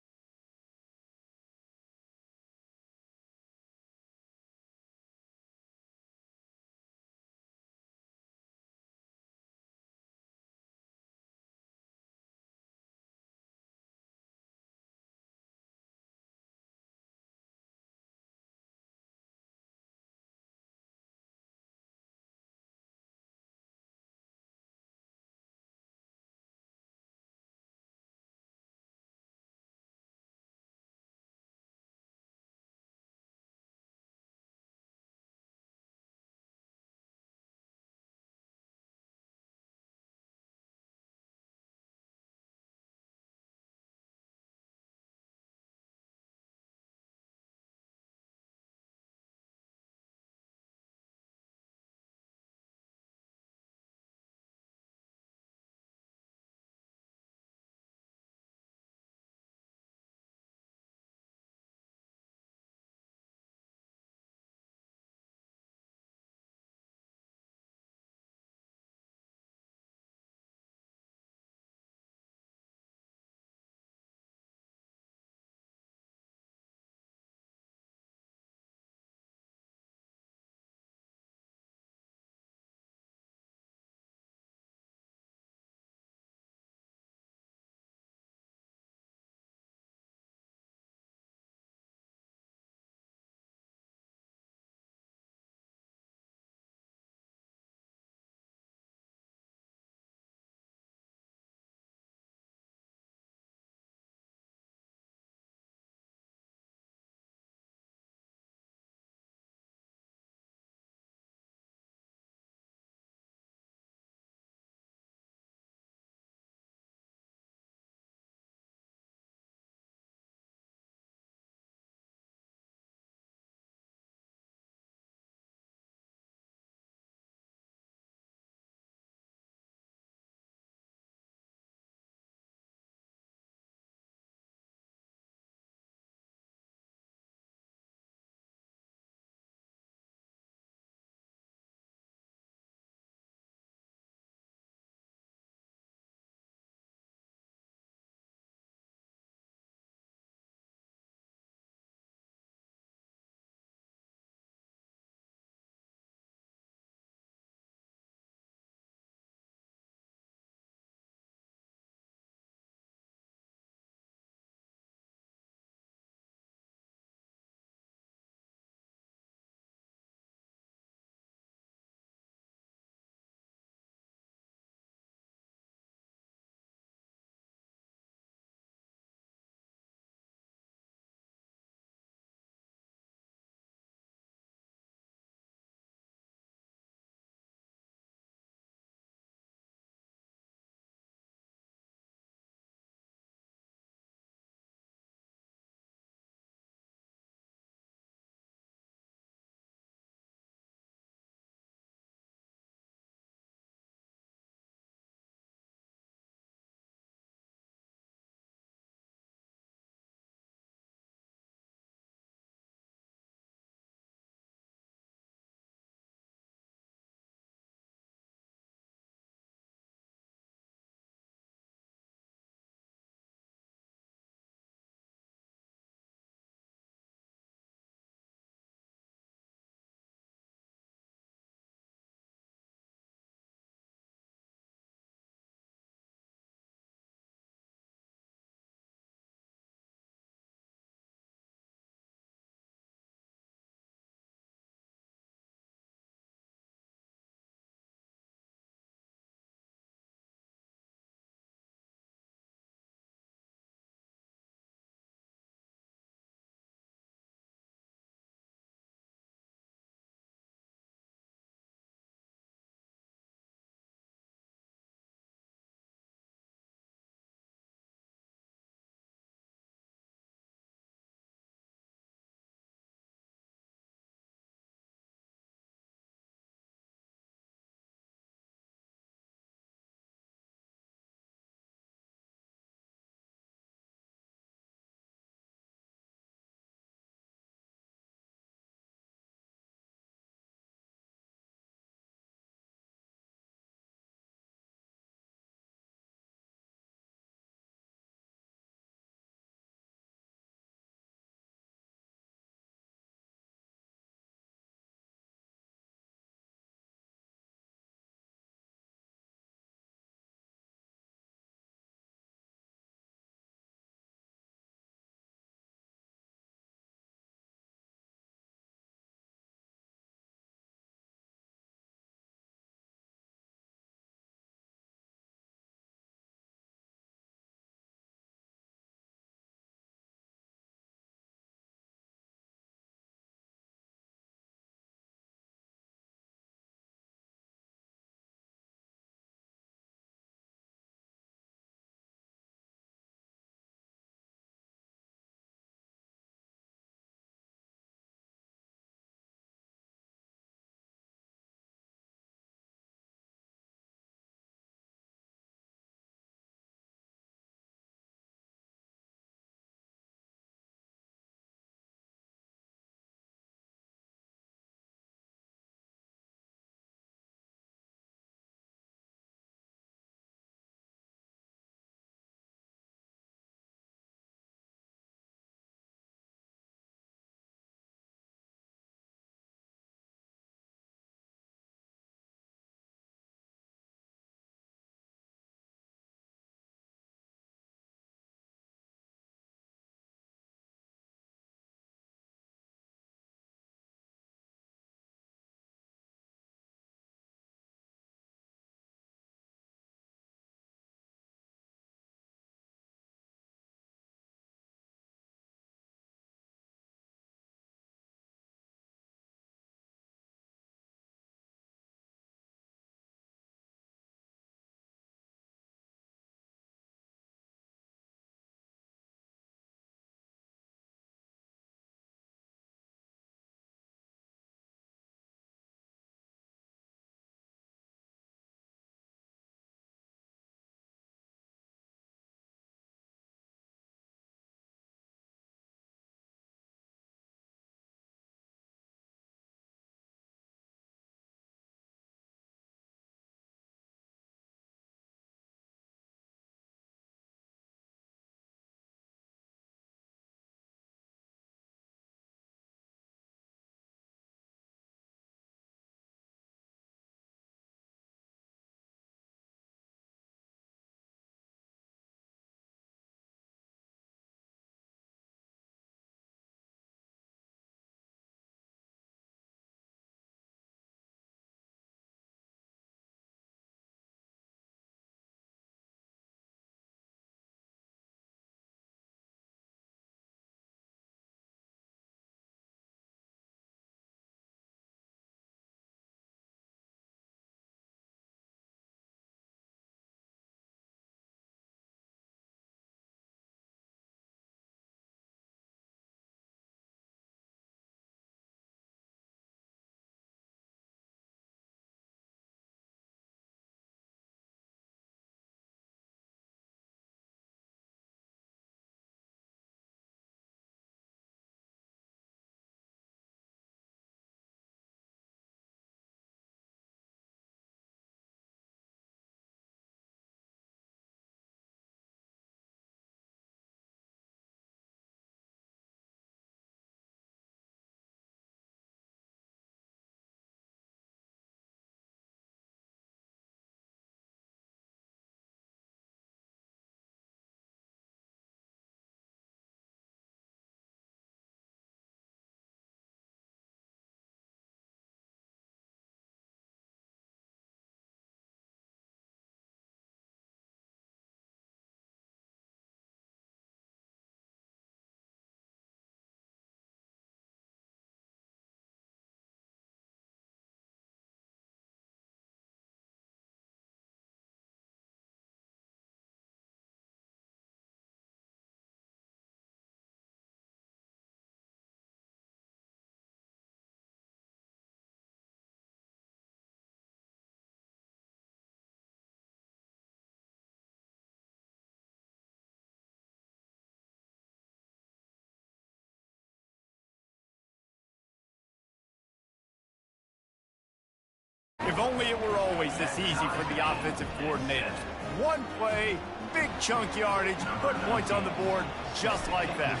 If only it were always this easy for the offensive coordinators. One play, big chunk yardage, put points on the board just like that.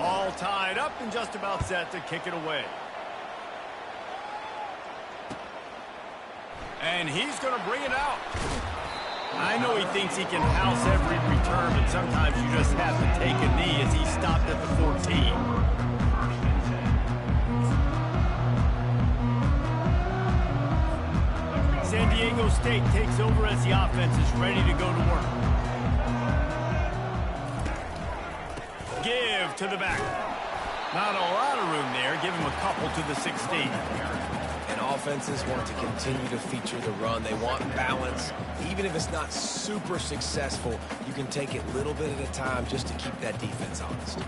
All tied up and just about set to kick it away. And he's going to bring it out. I know he thinks he can house every return, but sometimes you just have to take a knee as he stopped at the 14. San Diego State takes over as the offense is ready to go to work. Give to the back. Not a lot of room there. Give him a couple to the 16. And offenses want to continue to feature the run. They want balance. Even if it's not super successful, you can take it a little bit at a time just to keep that defense honest.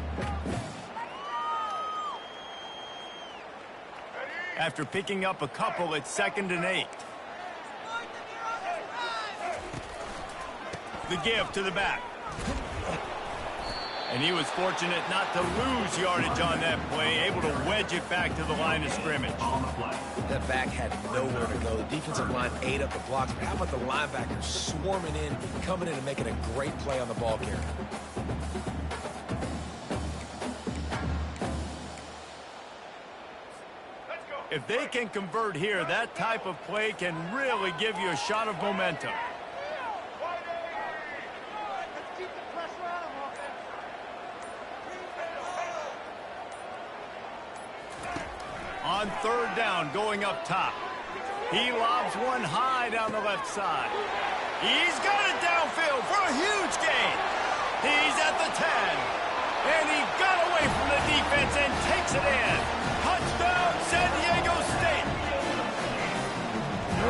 After picking up a couple, it's 2nd and 8. The give to the back. And he was fortunate not to lose yardage on that play, able to wedge it back to the line of scrimmage. That back had nowhere to go. The defensive line ate up the blocks. But how about the linebackers swarming in, coming in and making a great play on the ball carrier? If they can convert here, that type of play can really give you a shot of momentum. On 3rd down, going up top. He lobs one high down the left side. He's got it downfield for a huge gain. He's at the 10. And he got away from the defense and takes it in. Touchdown, San Diego State.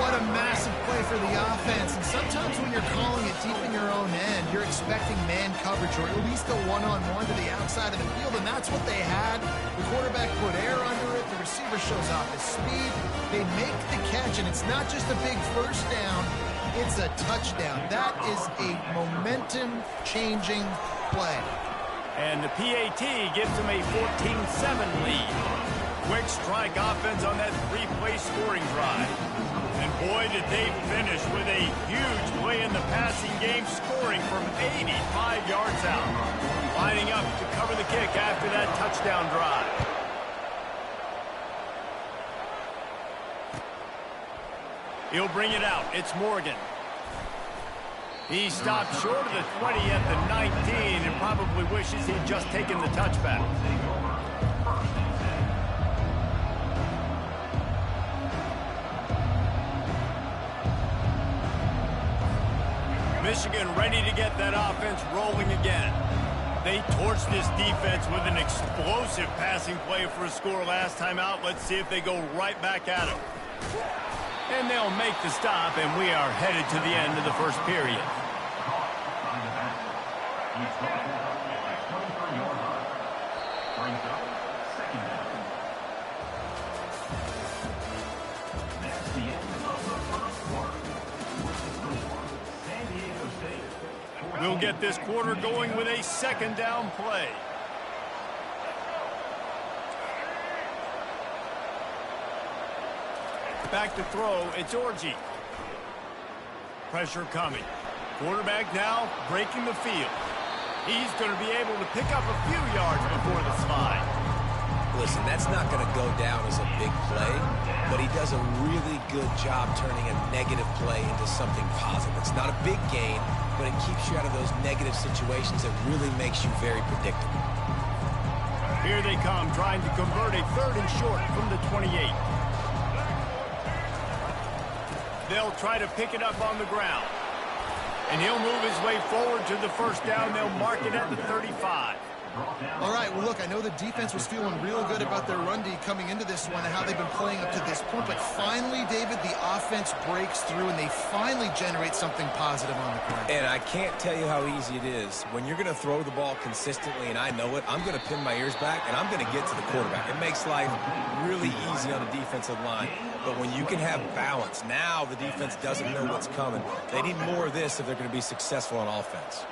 What a massive play for the offense. And sometimes when you're calling it deep in your own end, you're expecting man coverage or at least a one-on-one to the outside of the field, and that's what they had. The quarterback put air under it. The receiver shows off his speed. They make the catch, and it's not just a big first down. It's a touchdown. That is a momentum-changing play. And the PAT gives them a 14-7 lead. Quick strike offense on that 3-play scoring drive. And boy, did they finish with a huge play in the passing game, scoring from 85 yards out. Lining up to cover the kick after that touchdown drive. He'll bring it out. It's Morgan. He stopped short of the 20 at the 19 and probably wishes he'd just taken the touchback. Michigan ready to get that offense rolling again. They torched this defense with an explosive passing play for a score last time out. Let's see if they go right back at him. And they'll make the stop, and we are headed to the end of the first period. We'll get this quarter going with a 2nd down play. Back to throw, it's Orji. Pressure coming. Quarterback now breaking the field. He's going to be able to pick up a few yards before the slide. Listen, that's not going to go down as a big play, but he does a really good job turning a negative play into something positive. It's not a big gain, but it keeps you out of those negative situations. It really makes you very predictable. Here they come, trying to convert a 3rd and short from the 28. They'll try to pick it up on the ground. And he'll move his way forward to the 1st down. They'll mark it at the 35. All right, well, look, I know the defense was feeling real good about their run D coming into this one and how they've been playing up to this point. But finally, David, the offense breaks through, and they finally generate something positive on the ground. And I can't tell you how easy it is. When you're going to throw the ball consistently, and I know it, I'm going to pin my ears back, and I'm going to get to the quarterback. It makes life really easy on the defensive line. But when you can have balance, now the defense doesn't know what's coming. They need more of this if they're going to be successful on offense.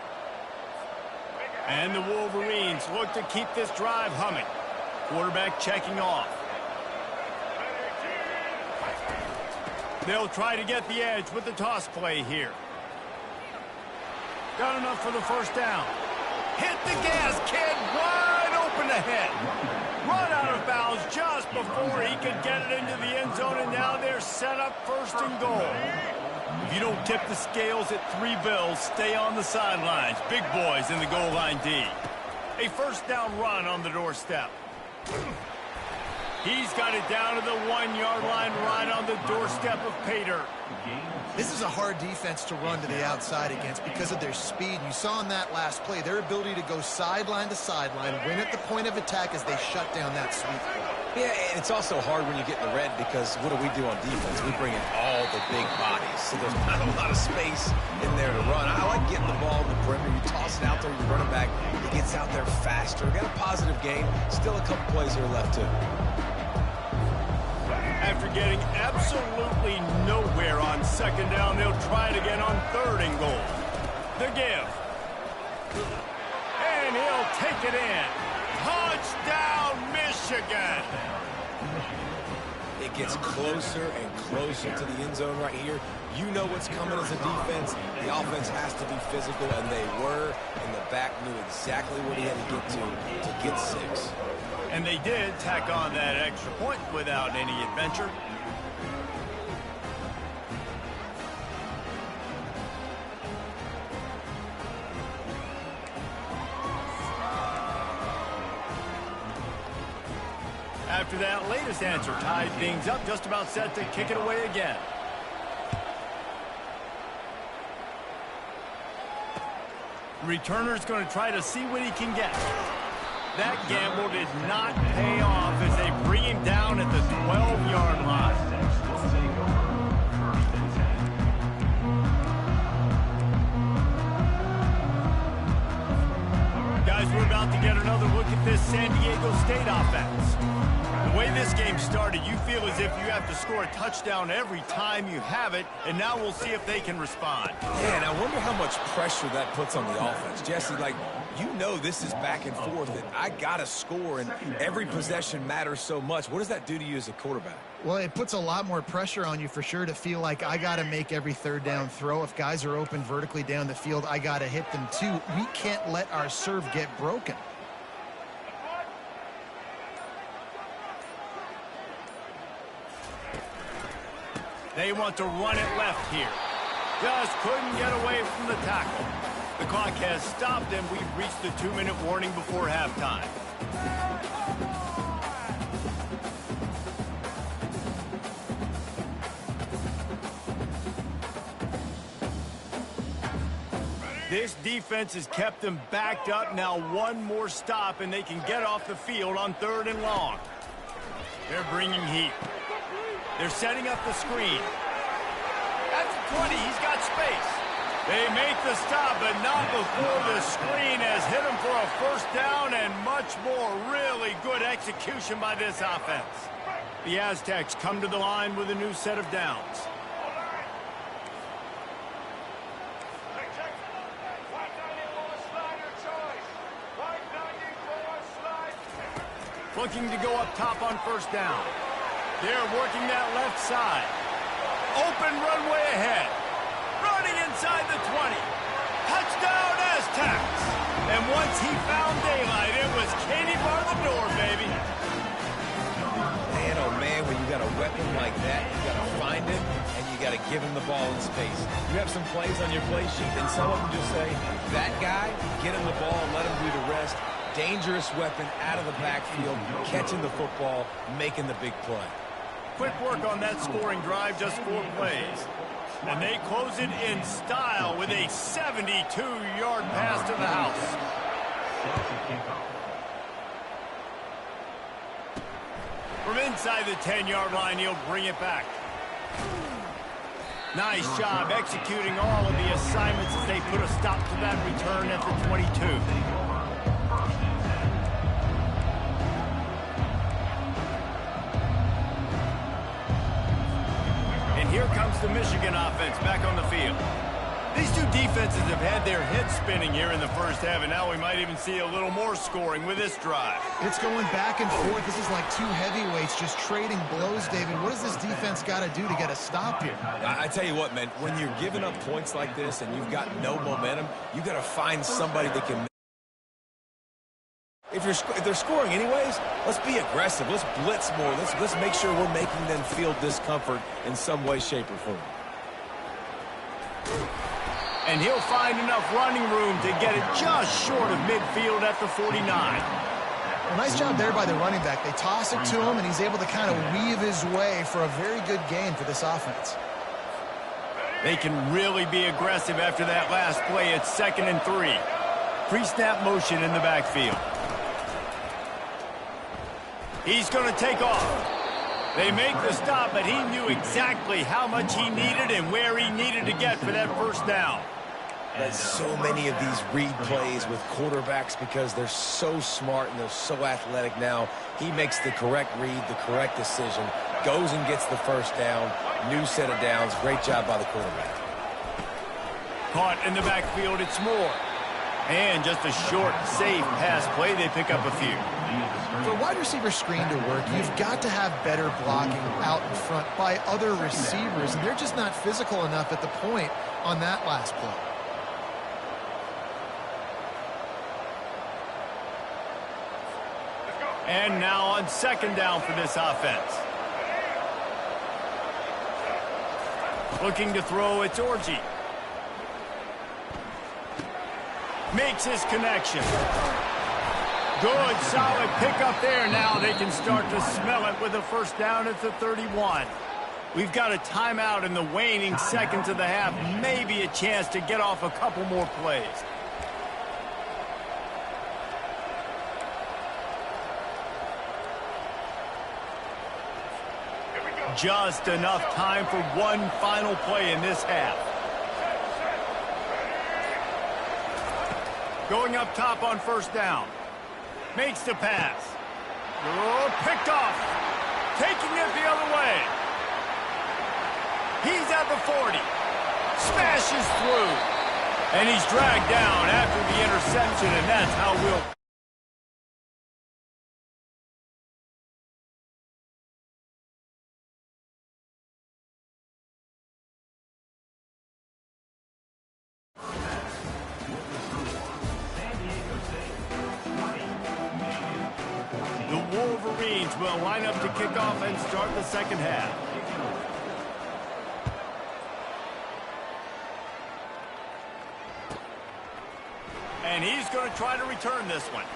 And the Wolverines look to keep this drive humming. Quarterback checking off. They'll try to get the edge with the toss play here. Got enough for the first down. Hit the gas, kid. Wide open ahead. Run out of bounds just before he could get it into the end zone, and now they're set up first and goal. If you don't tip the scales at 3 bills, stay on the sidelines. Big boys in the goal line D. A first down run on the doorstep. He's got it down to the 1-yard line right on the doorstep of pay dirt. This is a hard defense to run to the outside against because of their speed. You saw in that last play their ability to go sideline to sideline, win at the point of attack as they shut down that sweep. Yeah, and it's also hard when you get in the red because what do we do on defense? We bring in all the big bodies, so there's not a lot of space in there to run. I like getting the ball in the perimeter. You toss it out there, you run it back. He gets out there faster. Got a positive game. Still a couple plays here left, too. After getting absolutely nowhere on second down, they'll try it again on third and goal. The give. And he'll take it in. Touchdown, Michigan. It gets closer and closer to the end zone right here. You know what's coming as a defense. The offense has to be physical, and they were. And the back knew exactly what he had to get 6. And they did tack on that extra point without any adventure. After that latest answer, tied things up, just about set to kick it away again. Returner's going to try to see what he can get. That gamble did not pay off as they bring him down at the 12-yard line. Guys, we're about to get another look at this San Diego State offense. The way this game started, you feel as if you have to score a touchdown every time you have it, and now we'll see if they can respond. Yeah, and I wonder how much pressure that puts on the offense. Jesse, like, you know this is back and forth, and I got to score, and every possession matters so much. What does that do to you as a quarterback? Well, it puts a lot more pressure on you for sure to feel like I got to make every third down throw. If guys are open vertically down the field, I got to hit them too. We can't let our serve get broken. They want to run it left here. Just couldn't get away from the tackle. The clock has stopped, and we've reached the 2-minute warning before halftime. This defense has kept them backed up. Now one more stop, and they can get off the field on third and long. They're bringing heat. They're setting up the screen. At the 20, he's got space. They make the stop, but not before the screen has hit him for a first down and much more. Really good execution by this offense. The Aztecs come to the line with a new set of downs. Looking to go up top on first down. They're working that left side. Open runway ahead. Running inside the 20. Touchdown, Aztecs. And once he found daylight, it was Katie bar the door, baby. Man, oh man, when you got a weapon like that, you got to find it, and you got to give him the ball in space. You have some plays on your play sheet, and some of them just say, that guy, get him the ball, let him do the rest. Dangerous weapon out of the backfield, catching the football, making the big play. Quick work on that scoring drive, just 4 plays. And they close it in style with a 72-yard pass to the house. From inside the 10-yard line, he'll bring it back. Nice job executing all of the assignments as they put a stop to that return at the 22. Here comes the Michigan offense back on the field. These two defenses have had their heads spinning here in the first half, and now we might even see a little more scoring with this drive. It's going back and forth. This is like two heavyweights just trading blows, David. What does this defense got to do to get a stop here? I tell you what, man, when you're giving up points like this and you've got no momentum, you got to find somebody that can. If they're scoring anyways, let's be aggressive. Let's blitz more. Let's make sure we're making them feel discomfort in some way, shape, or form. And he'll find enough running room to get it just short of midfield at the 49. Well, nice job there by the running back. They toss it to him, and he's able to kind of weave his way for a very good gain for this offense. They can really be aggressive after that last play. It's 2nd and 3. Pre-snap motion in the backfield. He's going to take off. They make the stop, but he knew exactly how much he needed and where he needed to get for that first down. There's so many of these read plays with quarterbacks because they're so smart and they're so athletic now. He makes the correct read, the correct decision, goes and gets the first down, new set of downs. Great job by the quarterback. Caught in the backfield, it's Moore. And just a short, safe pass play, they pick up a few. For a wide receiver screen to work, you've got to have better blocking out in front by other receivers, and they're just not physical enough at the point on that last play. And now on 2nd down for this offense. Looking to throw, it's Orji. Makes his connection. Good, solid pickup there. Now they can start to smell it with a first down at the 31. We've got a timeout in the waning seconds of the half. Maybe a chance to get off a couple more plays. Just enough time for one final play in this half. Going up top on first down. Makes the pass. Oh, picked off. Taking it the other way. He's at the 40. Smashes through. And he's dragged down after the interception, and that's how we'll... will line up to kick off and start the second half. And he's going to try to return this one.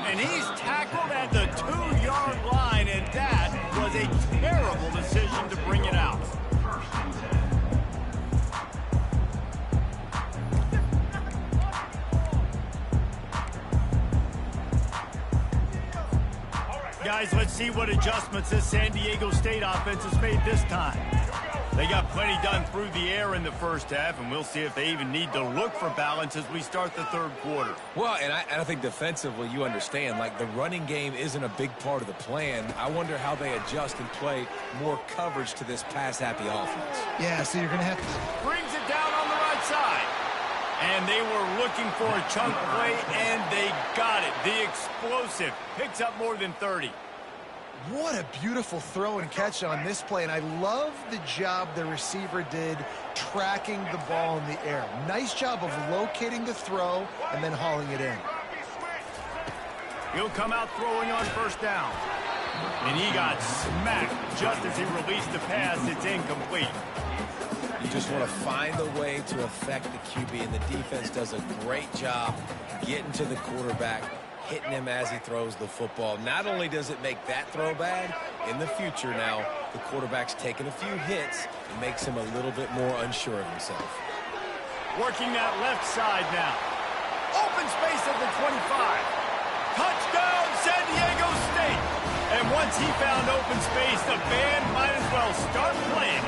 And he's tackled at the 2-yard line, and that was a terrible decision to bring it out. Guys, let's see what adjustments this San Diego State offense has made this time. They got plenty done through the air in the first half, and we'll see if they even need to look for balance as we start the third quarter. Well, and I think defensively, you understand, like the running game isn't a big part of the plan. I wonder how they adjust and play more coverage to this pass-happy offense. Yeah, so you're going to have to... Brings it down on the right side. And they were looking for a chunk play, and they got it. The explosive picks up more than 30. What a beautiful throw and catch on this play, and I love the job the receiver did tracking the ball in the air. Nice job of locating the throw and then hauling it in. He'll come out throwing on first down. And he got smacked just as he released the pass. It's incomplete. You just want to find a way to affect the QB, and the defense does a great job getting to the quarterback, hitting him as he throws the football. Not only does it make that throw bad, in the future now, the quarterback's taking a few hits and makes him a little bit more unsure of himself. Working that left side now. Open space at the 25. Touchdown, San Diego State. And once he found open space, the band might as well start playing.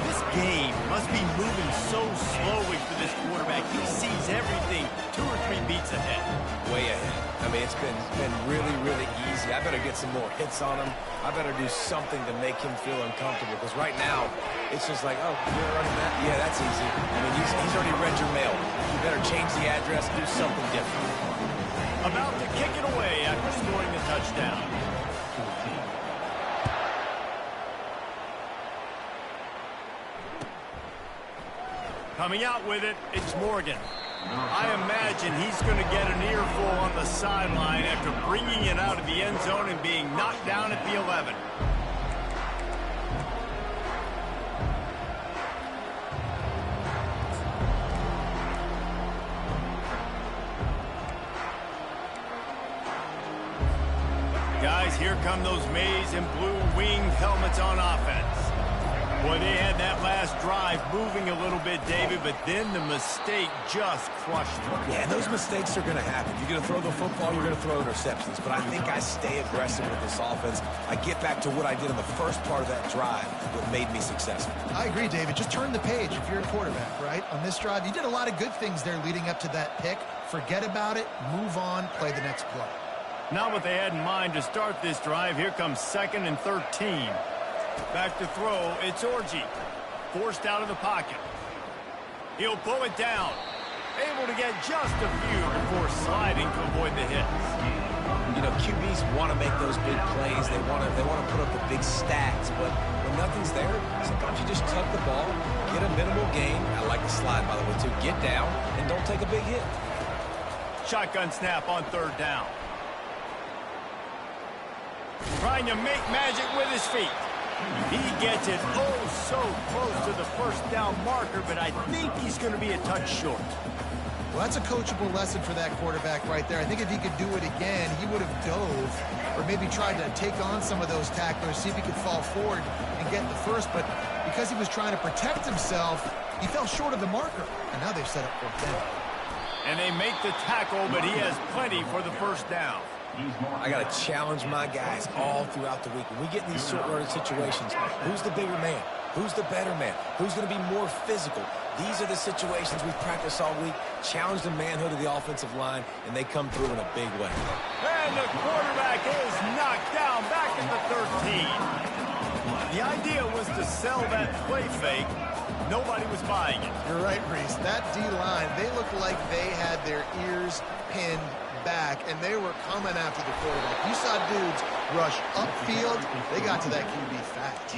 This game must be moving so slowly for this quarterback. He sees everything 2 or 3 beats ahead. Way ahead. I mean, it's been really, really easy. I better get some more hits on him. I better do something to make him feel uncomfortable, because right now, it's just like, oh, you're running that? Yeah, that's easy. I mean, he's already read your mail. You better change the address, do something different. About to kick it away after scoring the touchdown. Coming out with it, it's Morgan. I imagine he's going to get an earful on the sideline after bringing it out of the end zone and being knocked down at the 11. Guys, here come those maize and blue winged helmets on offense. Boy, they had that last drive moving a little bit, David, but then the mistake just crushed them. Yeah, and those mistakes are going to happen. You're going to throw the football, you're going to throw interceptions. But I think I stay aggressive with this offense. I get back to what I did in the first part of that drive, what made me successful. I agree, David. Just turn the page if you're a quarterback, right? On this drive, you did a lot of good things there leading up to that pick. Forget about it, move on, play the next play. Not what they had in mind to start this drive. Here comes 2nd and 13. Back to throw, it's Orji. Forced out of the pocket. He'll pull it down. Able to get just a few before sliding to avoid the hits. You know, QBs want to make those big plays. They want to put up the big stats. But when nothing's there, sometimes you just tuck the ball, get a minimal gain. I like the slide, by the way, too. Get down and don't take a big hit. Shotgun snap on 3rd down. Trying to make magic with his feet. He gets it so close to the 1st down marker, but I think he's going to be a touch short. Well, that's a coachable lesson for that quarterback right there. I think if he could do it again, he would have dove or maybe tried to take on some of those tacklers, see if he could fall forward and get the first. But because he was trying to protect himself, he fell short of the marker. And now they've set up 4th down. And they make the tackle, but he has plenty for the 1st down. I got to challenge my guys all throughout the week. When we get in these short-yardage situations, who's the bigger man? Who's the better man? Who's going to be more physical? These are the situations we practice all week. Challenge the manhood of the offensive line, and they come through in a big way. And the quarterback is knocked down back at the 13. The idea was to sell that play fake. Nobody was buying it. You're right, Reese. That D-line, they looked like they had their ears pinned back, and they were coming after the quarterback. You saw dudes rush upfield. They got to that QB fast.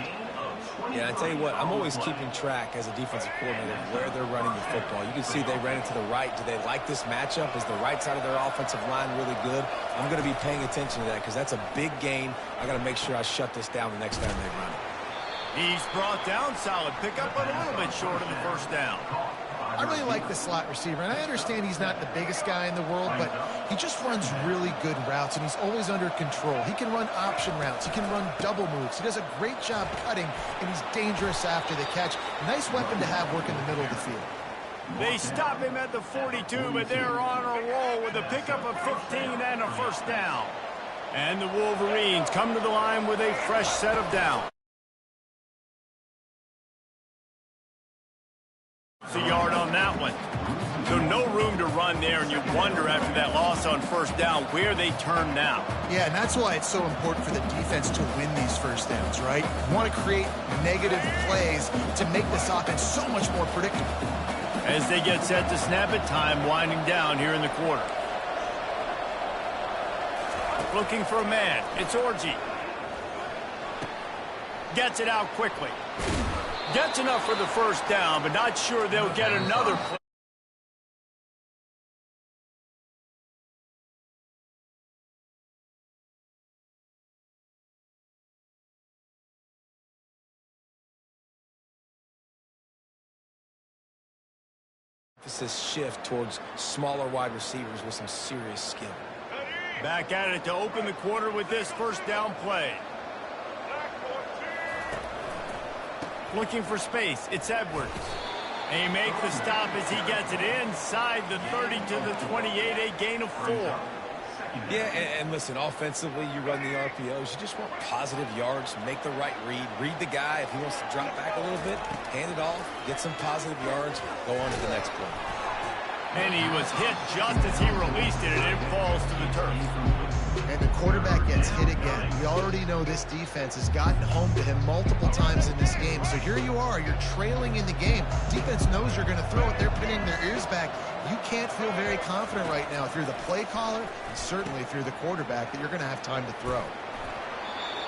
Yeah, I tell you what, I'm always keeping track as a defensive coordinator of where they're running the football. You can see they ran it to the right. Do they like this matchup? Is the right side of their offensive line really good? I'm going to be paying attention to that because that's a big gain. I got to make sure I shut this down the next time they run it. He's brought down, solid pickup, but a little bit short of the 1st down. I really like the slot receiver, and I understand he's not the biggest guy in the world, but he just runs really good routes, and he's always under control. He can run option routes. He can run double moves. He does a great job cutting, and he's dangerous after the catch. Nice weapon to have work in the middle of the field. They stop him at the 42, but they're on a roll with a pickup of 15 and a 1st down. And the Wolverines come to the line with a fresh set of downs. It's a yard on that one. So no room to run there, and you wonder after that loss on 1st down where they turn now. Yeah, and that's why it's so important for the defense to win these 1st downs, right? You want to create negative plays to make this offense so much more predictable. As they get set to snap it, time winding down here in the quarter. Looking for a man. It's Orji. Gets it out quickly. Gets enough for the 1st down, but not sure they'll get another play. Emphasis shift towards smaller wide receivers with some serious skill. Back at it to open the quarter with this 1st down play. Looking for space. It's Edwards. They make the stop as he gets it inside the 30 to the 28, a gain of 4. Yeah, and listen, offensively, you run the RPOs. You just want positive yards, make the right read the guy. If he wants to drop back a little bit, hand it off, get some positive yards, go on to the next play. And he was hit just as he released it, and it falls to the turf. And the quarterback gets hit again. We already know this defense has gotten home to him multiple times in this game. So here you are, you're trailing in the game. Defense knows you're going to throw it. They're pinning their ears back. You can't feel very confident right now if you're the play caller, and certainly if you're the quarterback, that you're going to have time to throw.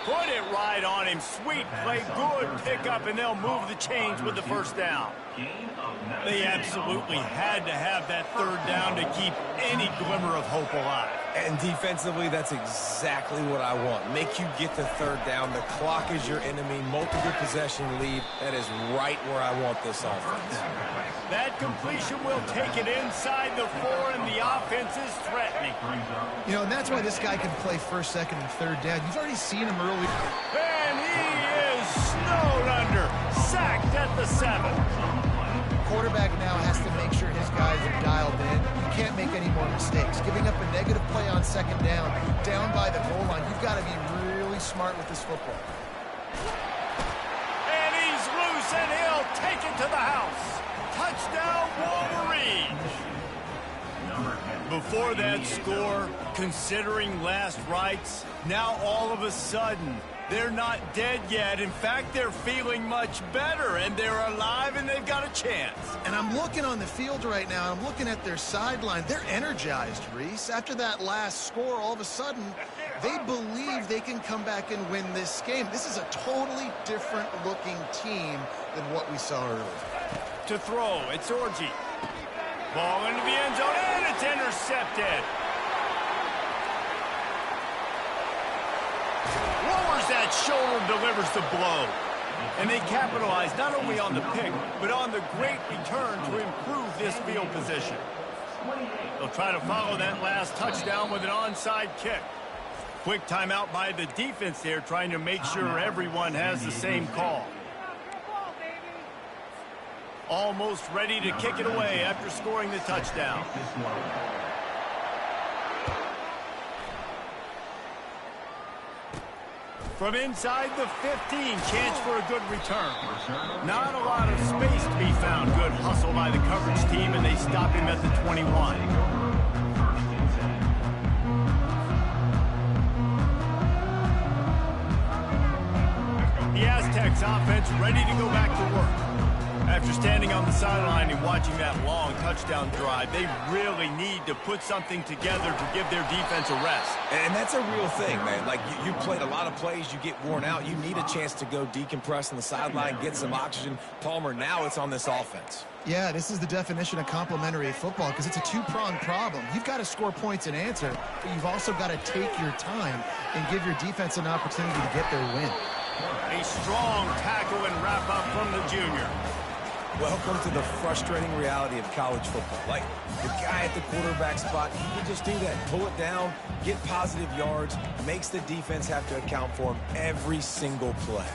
Put it right on him. Sweet play, good pickup, and they'll move the chains with the first down. They absolutely had to have that third down to keep any glimmer of hope alive. And defensively, that's exactly what I want. Make you get the third down. The clock is your enemy. Multiple possession lead. That is right where I want this offense. That completion will take it inside the 4, and the offense is threatening. You know, and that's why this guy can play first, second, and third down. You've already seen him early. And he is snowed under. Sacked at the 7. Quarterback now has to make sure his guys are dialed in. You can't make any more mistakes. Giving up a negative play on second down by the goal line, you've got to be really smart with this football. And he's loose, and he'll take it to the house. Touchdown, Wolverines. Before that score, considering last rites, now all of a sudden, they're not dead yet. In fact, they're feeling much better, and they're alive, and they've got a chance. And I'm looking on the field right now, I'm looking at their sideline. They're energized, Reese. After that last score, all of a sudden, they believe they can come back and win this game. This is a totally different-looking team than what we saw earlier. To throw, it's Orji. Ball into the end zone, and it's intercepted. Lowers that shoulder, delivers the blow. And they capitalize not only on the pick, but on the great return to improve this field position. They'll try to follow that last touchdown with an onside kick. Quick timeout by the defense there, trying to make sure everyone has the same call. Almost ready to kick it away after scoring the touchdown. From inside the 15, chance for a good return. Not a lot of space to be found. Good hustle by the coverage team, and they stop him at the 21. The Aztecs offense ready to go back to work. After standing on the sideline and watching that long touchdown drive, they really need to put something together to give their defense a rest. And that's a real thing, man. Like, you played a lot of plays, you get worn out. You need a chance to go decompress on the sideline, get some oxygen. Palmer, now it's on this offense. Yeah, this is the definition of complementary football because it's a two-pronged problem. You've got to score points and answer, but you've also got to take your time and give your defense an opportunity to get their win. A strong tackle and wrap-up from the junior. Welcome to the frustrating reality of college football. Like, the guy at the quarterback spot, he can just do that. Pull it down, get positive yards, makes the defense have to account for him every single play.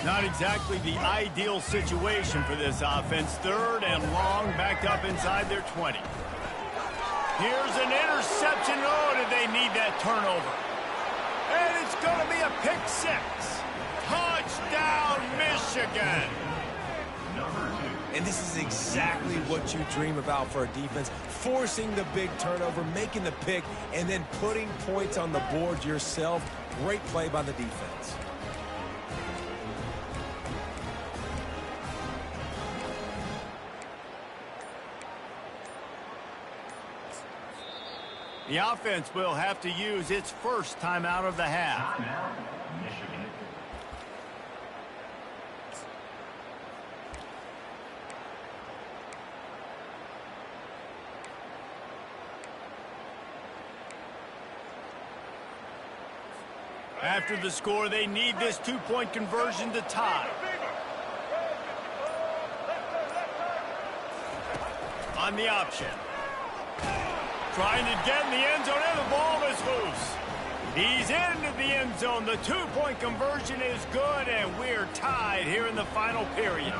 Not exactly the ideal situation for this offense. Third and long, backed up inside their 20. Here's an interception. Oh, did they need that turnover? And it's going to be a pick 6. Touchdown, Michigan. And this is exactly what you dream about for a defense. Forcing the big turnover, making the pick, and then putting points on the board yourself. Great play by the defense. The offense will have to use its first timeout of the half. Michigan. After the score, they need this two-point conversion to tie. On the option. Trying to get in the end zone, and the ball is loose. He's into the end zone. The two-point conversion is good, and we're tied here in the final period.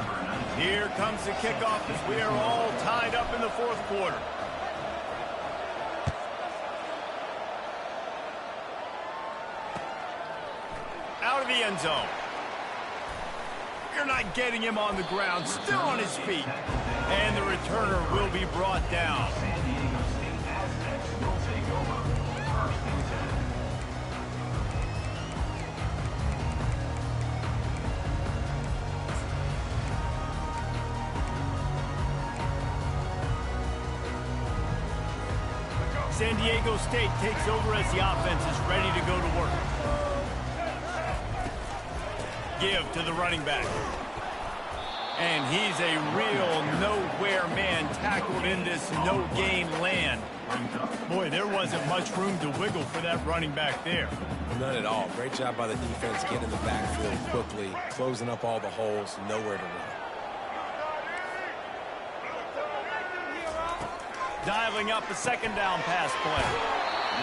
Here comes the kickoff as we are all tied up in the fourth quarter. Out of the end zone. You're not getting him on the ground, still on his feet. And the returner will be brought down. San Diego State takes over as the offense is ready to go to work. Give to the running back. And he's a real nowhere man tackled in this no-gain land. Boy, there wasn't much room to wiggle for that running back there. None at all. Great job by the defense getting in the backfield quickly, closing up all the holes, nowhere to run. Dialing up a second down pass play.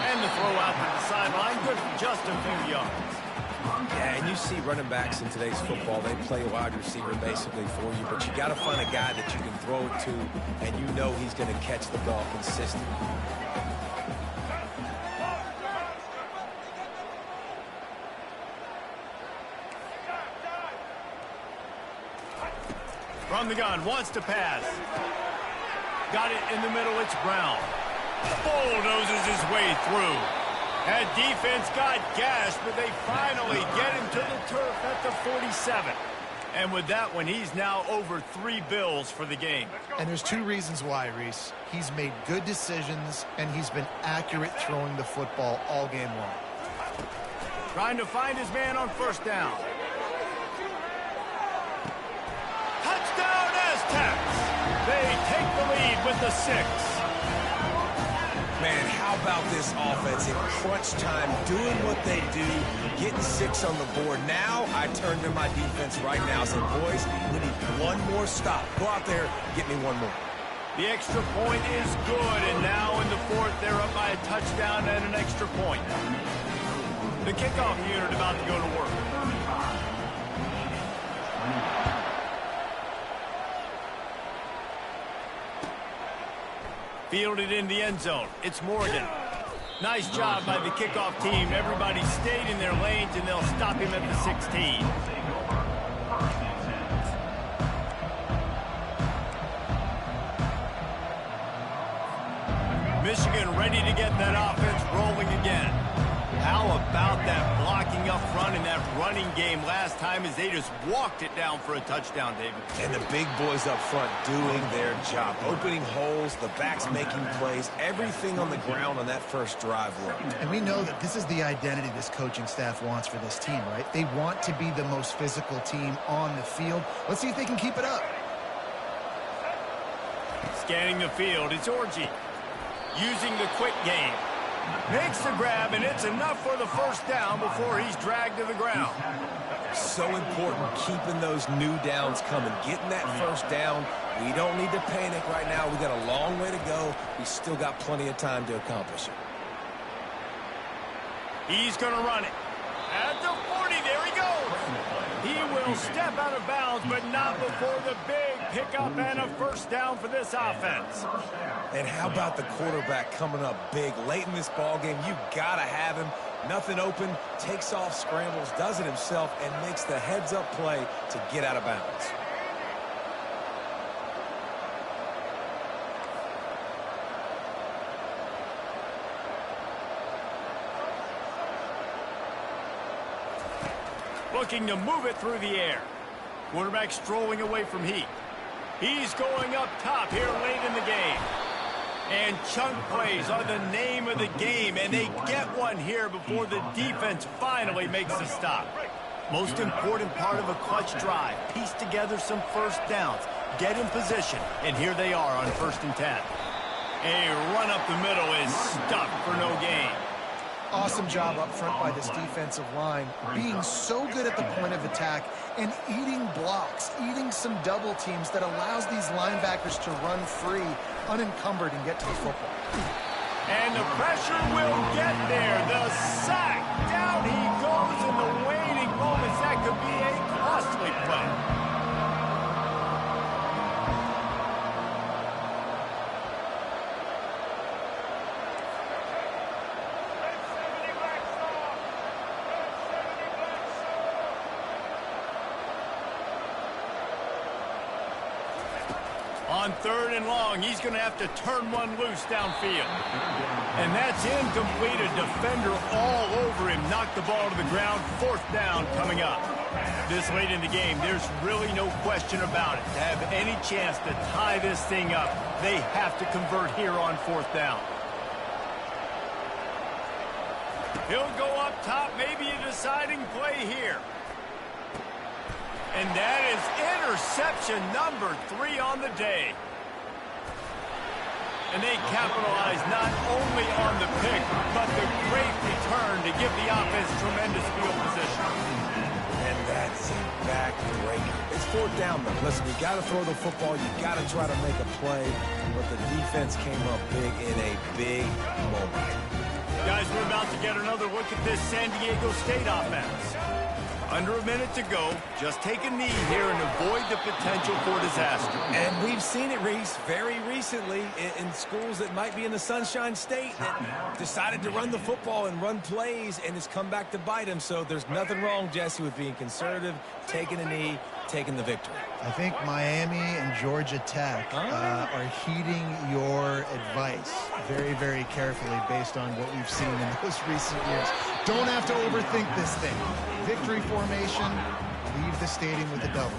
And the throw out to the sideline, good for just a few yards. Yeah, and you see running backs in today's football, they play a wide receiver basically for you, but you got to find a guy that you can throw it to, and you know he's going to catch the ball consistently. From the gun, wants to pass. Got it in the middle, it's Brown. Bulldozes his way through. That defense got gashed, but they finally get him to the turf at the 47. And with that one, he's now over 3 bills for the game. And there's 2 reasons why, Reese. He's made good decisions, and he's been accurate throwing the football all game long. Trying to find his man on first down. Touchdown, Aztecs! They take the lead with the 6. Man, how about this offense in crunch time, doing what they do, getting 6 on the board. Now I turn to my defense right now and say, boys, we need one more stop. Go out there, get me one more. The extra point is good, and now in the fourth, they're up by a touchdown and an extra point. The kickoff unit about to go to work. Fielded in the end zone. It's Morgan. Nice job by the kickoff team. Everybody stayed in their lanes, and they'll stop him at the 16. Michigan ready to get that offense rolling again. How about that blocking up front in that running game last time as they just walked it down for a touchdown, David? And the big boys up front doing their job, opening holes, the backs making plays, everything on the ground on that first drive worked. And we know that this is the identity this coaching staff wants for this team, right? They want to be the most physical team on the field. Let's see if they can keep it up. Scanning the field, it's Orji. Using the quick game. Makes the grab, and it's enough for the first down before he's dragged to the ground. So important keeping those new downs coming, getting that first down. We don't need to panic right now. We got a long way to go. We still got plenty of time to accomplish it. He's going to run it. At the 40, there he goes. He will step out of bounds, but not before the big pickup and a first down for this offense. And how about the quarterback coming up big late in this ball game? You got to have him. Nothing open, takes off, scrambles, does it himself, and makes the heads-up play to get out of bounds. Looking to move it through the air. Quarterback strolling away from heat. He's going up top here late in the game. And chunk plays are the name of the game, and they get one here before the defense finally makes the stop. Most important part of a clutch drive, piece together some first downs, get in position, and here they are on 1st and 10. A run up the middle is stuffed for no gain. Awesome job up front by this defensive line, being so good at the point of attack and eating blocks, eating some double teams that allows these linebackers to run free, unencumbered, and get to the football. And the pressure will get there. The sack. Down he goes in the waning moments. That could be a costly play. On 3rd and long, he's going to have to turn one loose downfield. And that's incomplete. A defender all over him. Knocked the ball to the ground. 4th down coming up. This late in the game, there's really no question about it. To have any chance to tie this thing up, they have to convert here on 4th down. He'll go up top. Maybe a deciding play here. And that is interception number 3 on the day. And they capitalize not only on the pick, but the great return to give the offense tremendous field position. And that's a back-breaker. It's 4th down, though. Listen, you got to throw the football. You got to try to make a play. But the defense came up big in a big moment. Guys, we're about to get another look at this San Diego State offense. Under a minute to go. Just take a knee here and avoid the potential for disaster. And we've seen it, Reese, very recently in schools that might be in the Sunshine State that decided to run the football and run plays, and it's come back to bite them. So there's nothing wrong, Jesse, with being conservative, taking a knee, taking the victory. I think Miami and Georgia Tech are heeding your advice very, very carefully based on what we've seen in those recent years. Don't have to overthink this thing. Victory formation, leave the stadium with a double.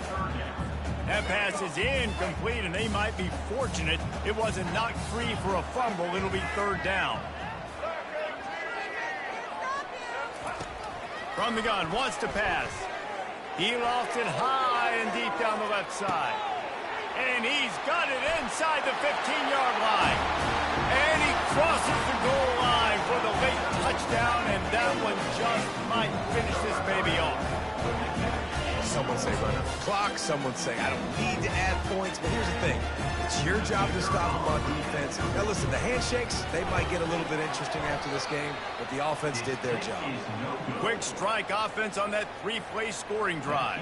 That pass is incomplete, and they might be fortunate it wasn't knocked free for a fumble. It'll be 3rd down. From the gun, wants to pass. He lofts it high and deep down the left side. And he's got it inside the 15-yard line. And he crosses the goal line for the late touchdown, and that one just might finish this baby off. Someone say run out the clock. Someone say I don't need to add points. But here's the thing. It's your job to stop them on defense. Now, listen, the handshakes, they might get a little bit interesting after this game, but the offense did their job. Quick strike offense on that 3-play scoring drive.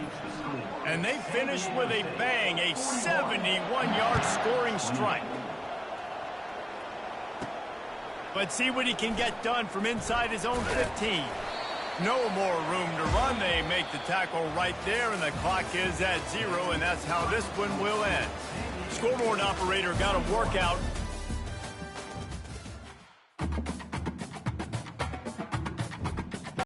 And they finished with a bang, a 71-yard scoring strike. But see what he can get done from inside his own 15. No more room to run. They make the tackle right there, and the clock is at 0, and that's how this one will end. Scoreboard operator got a workout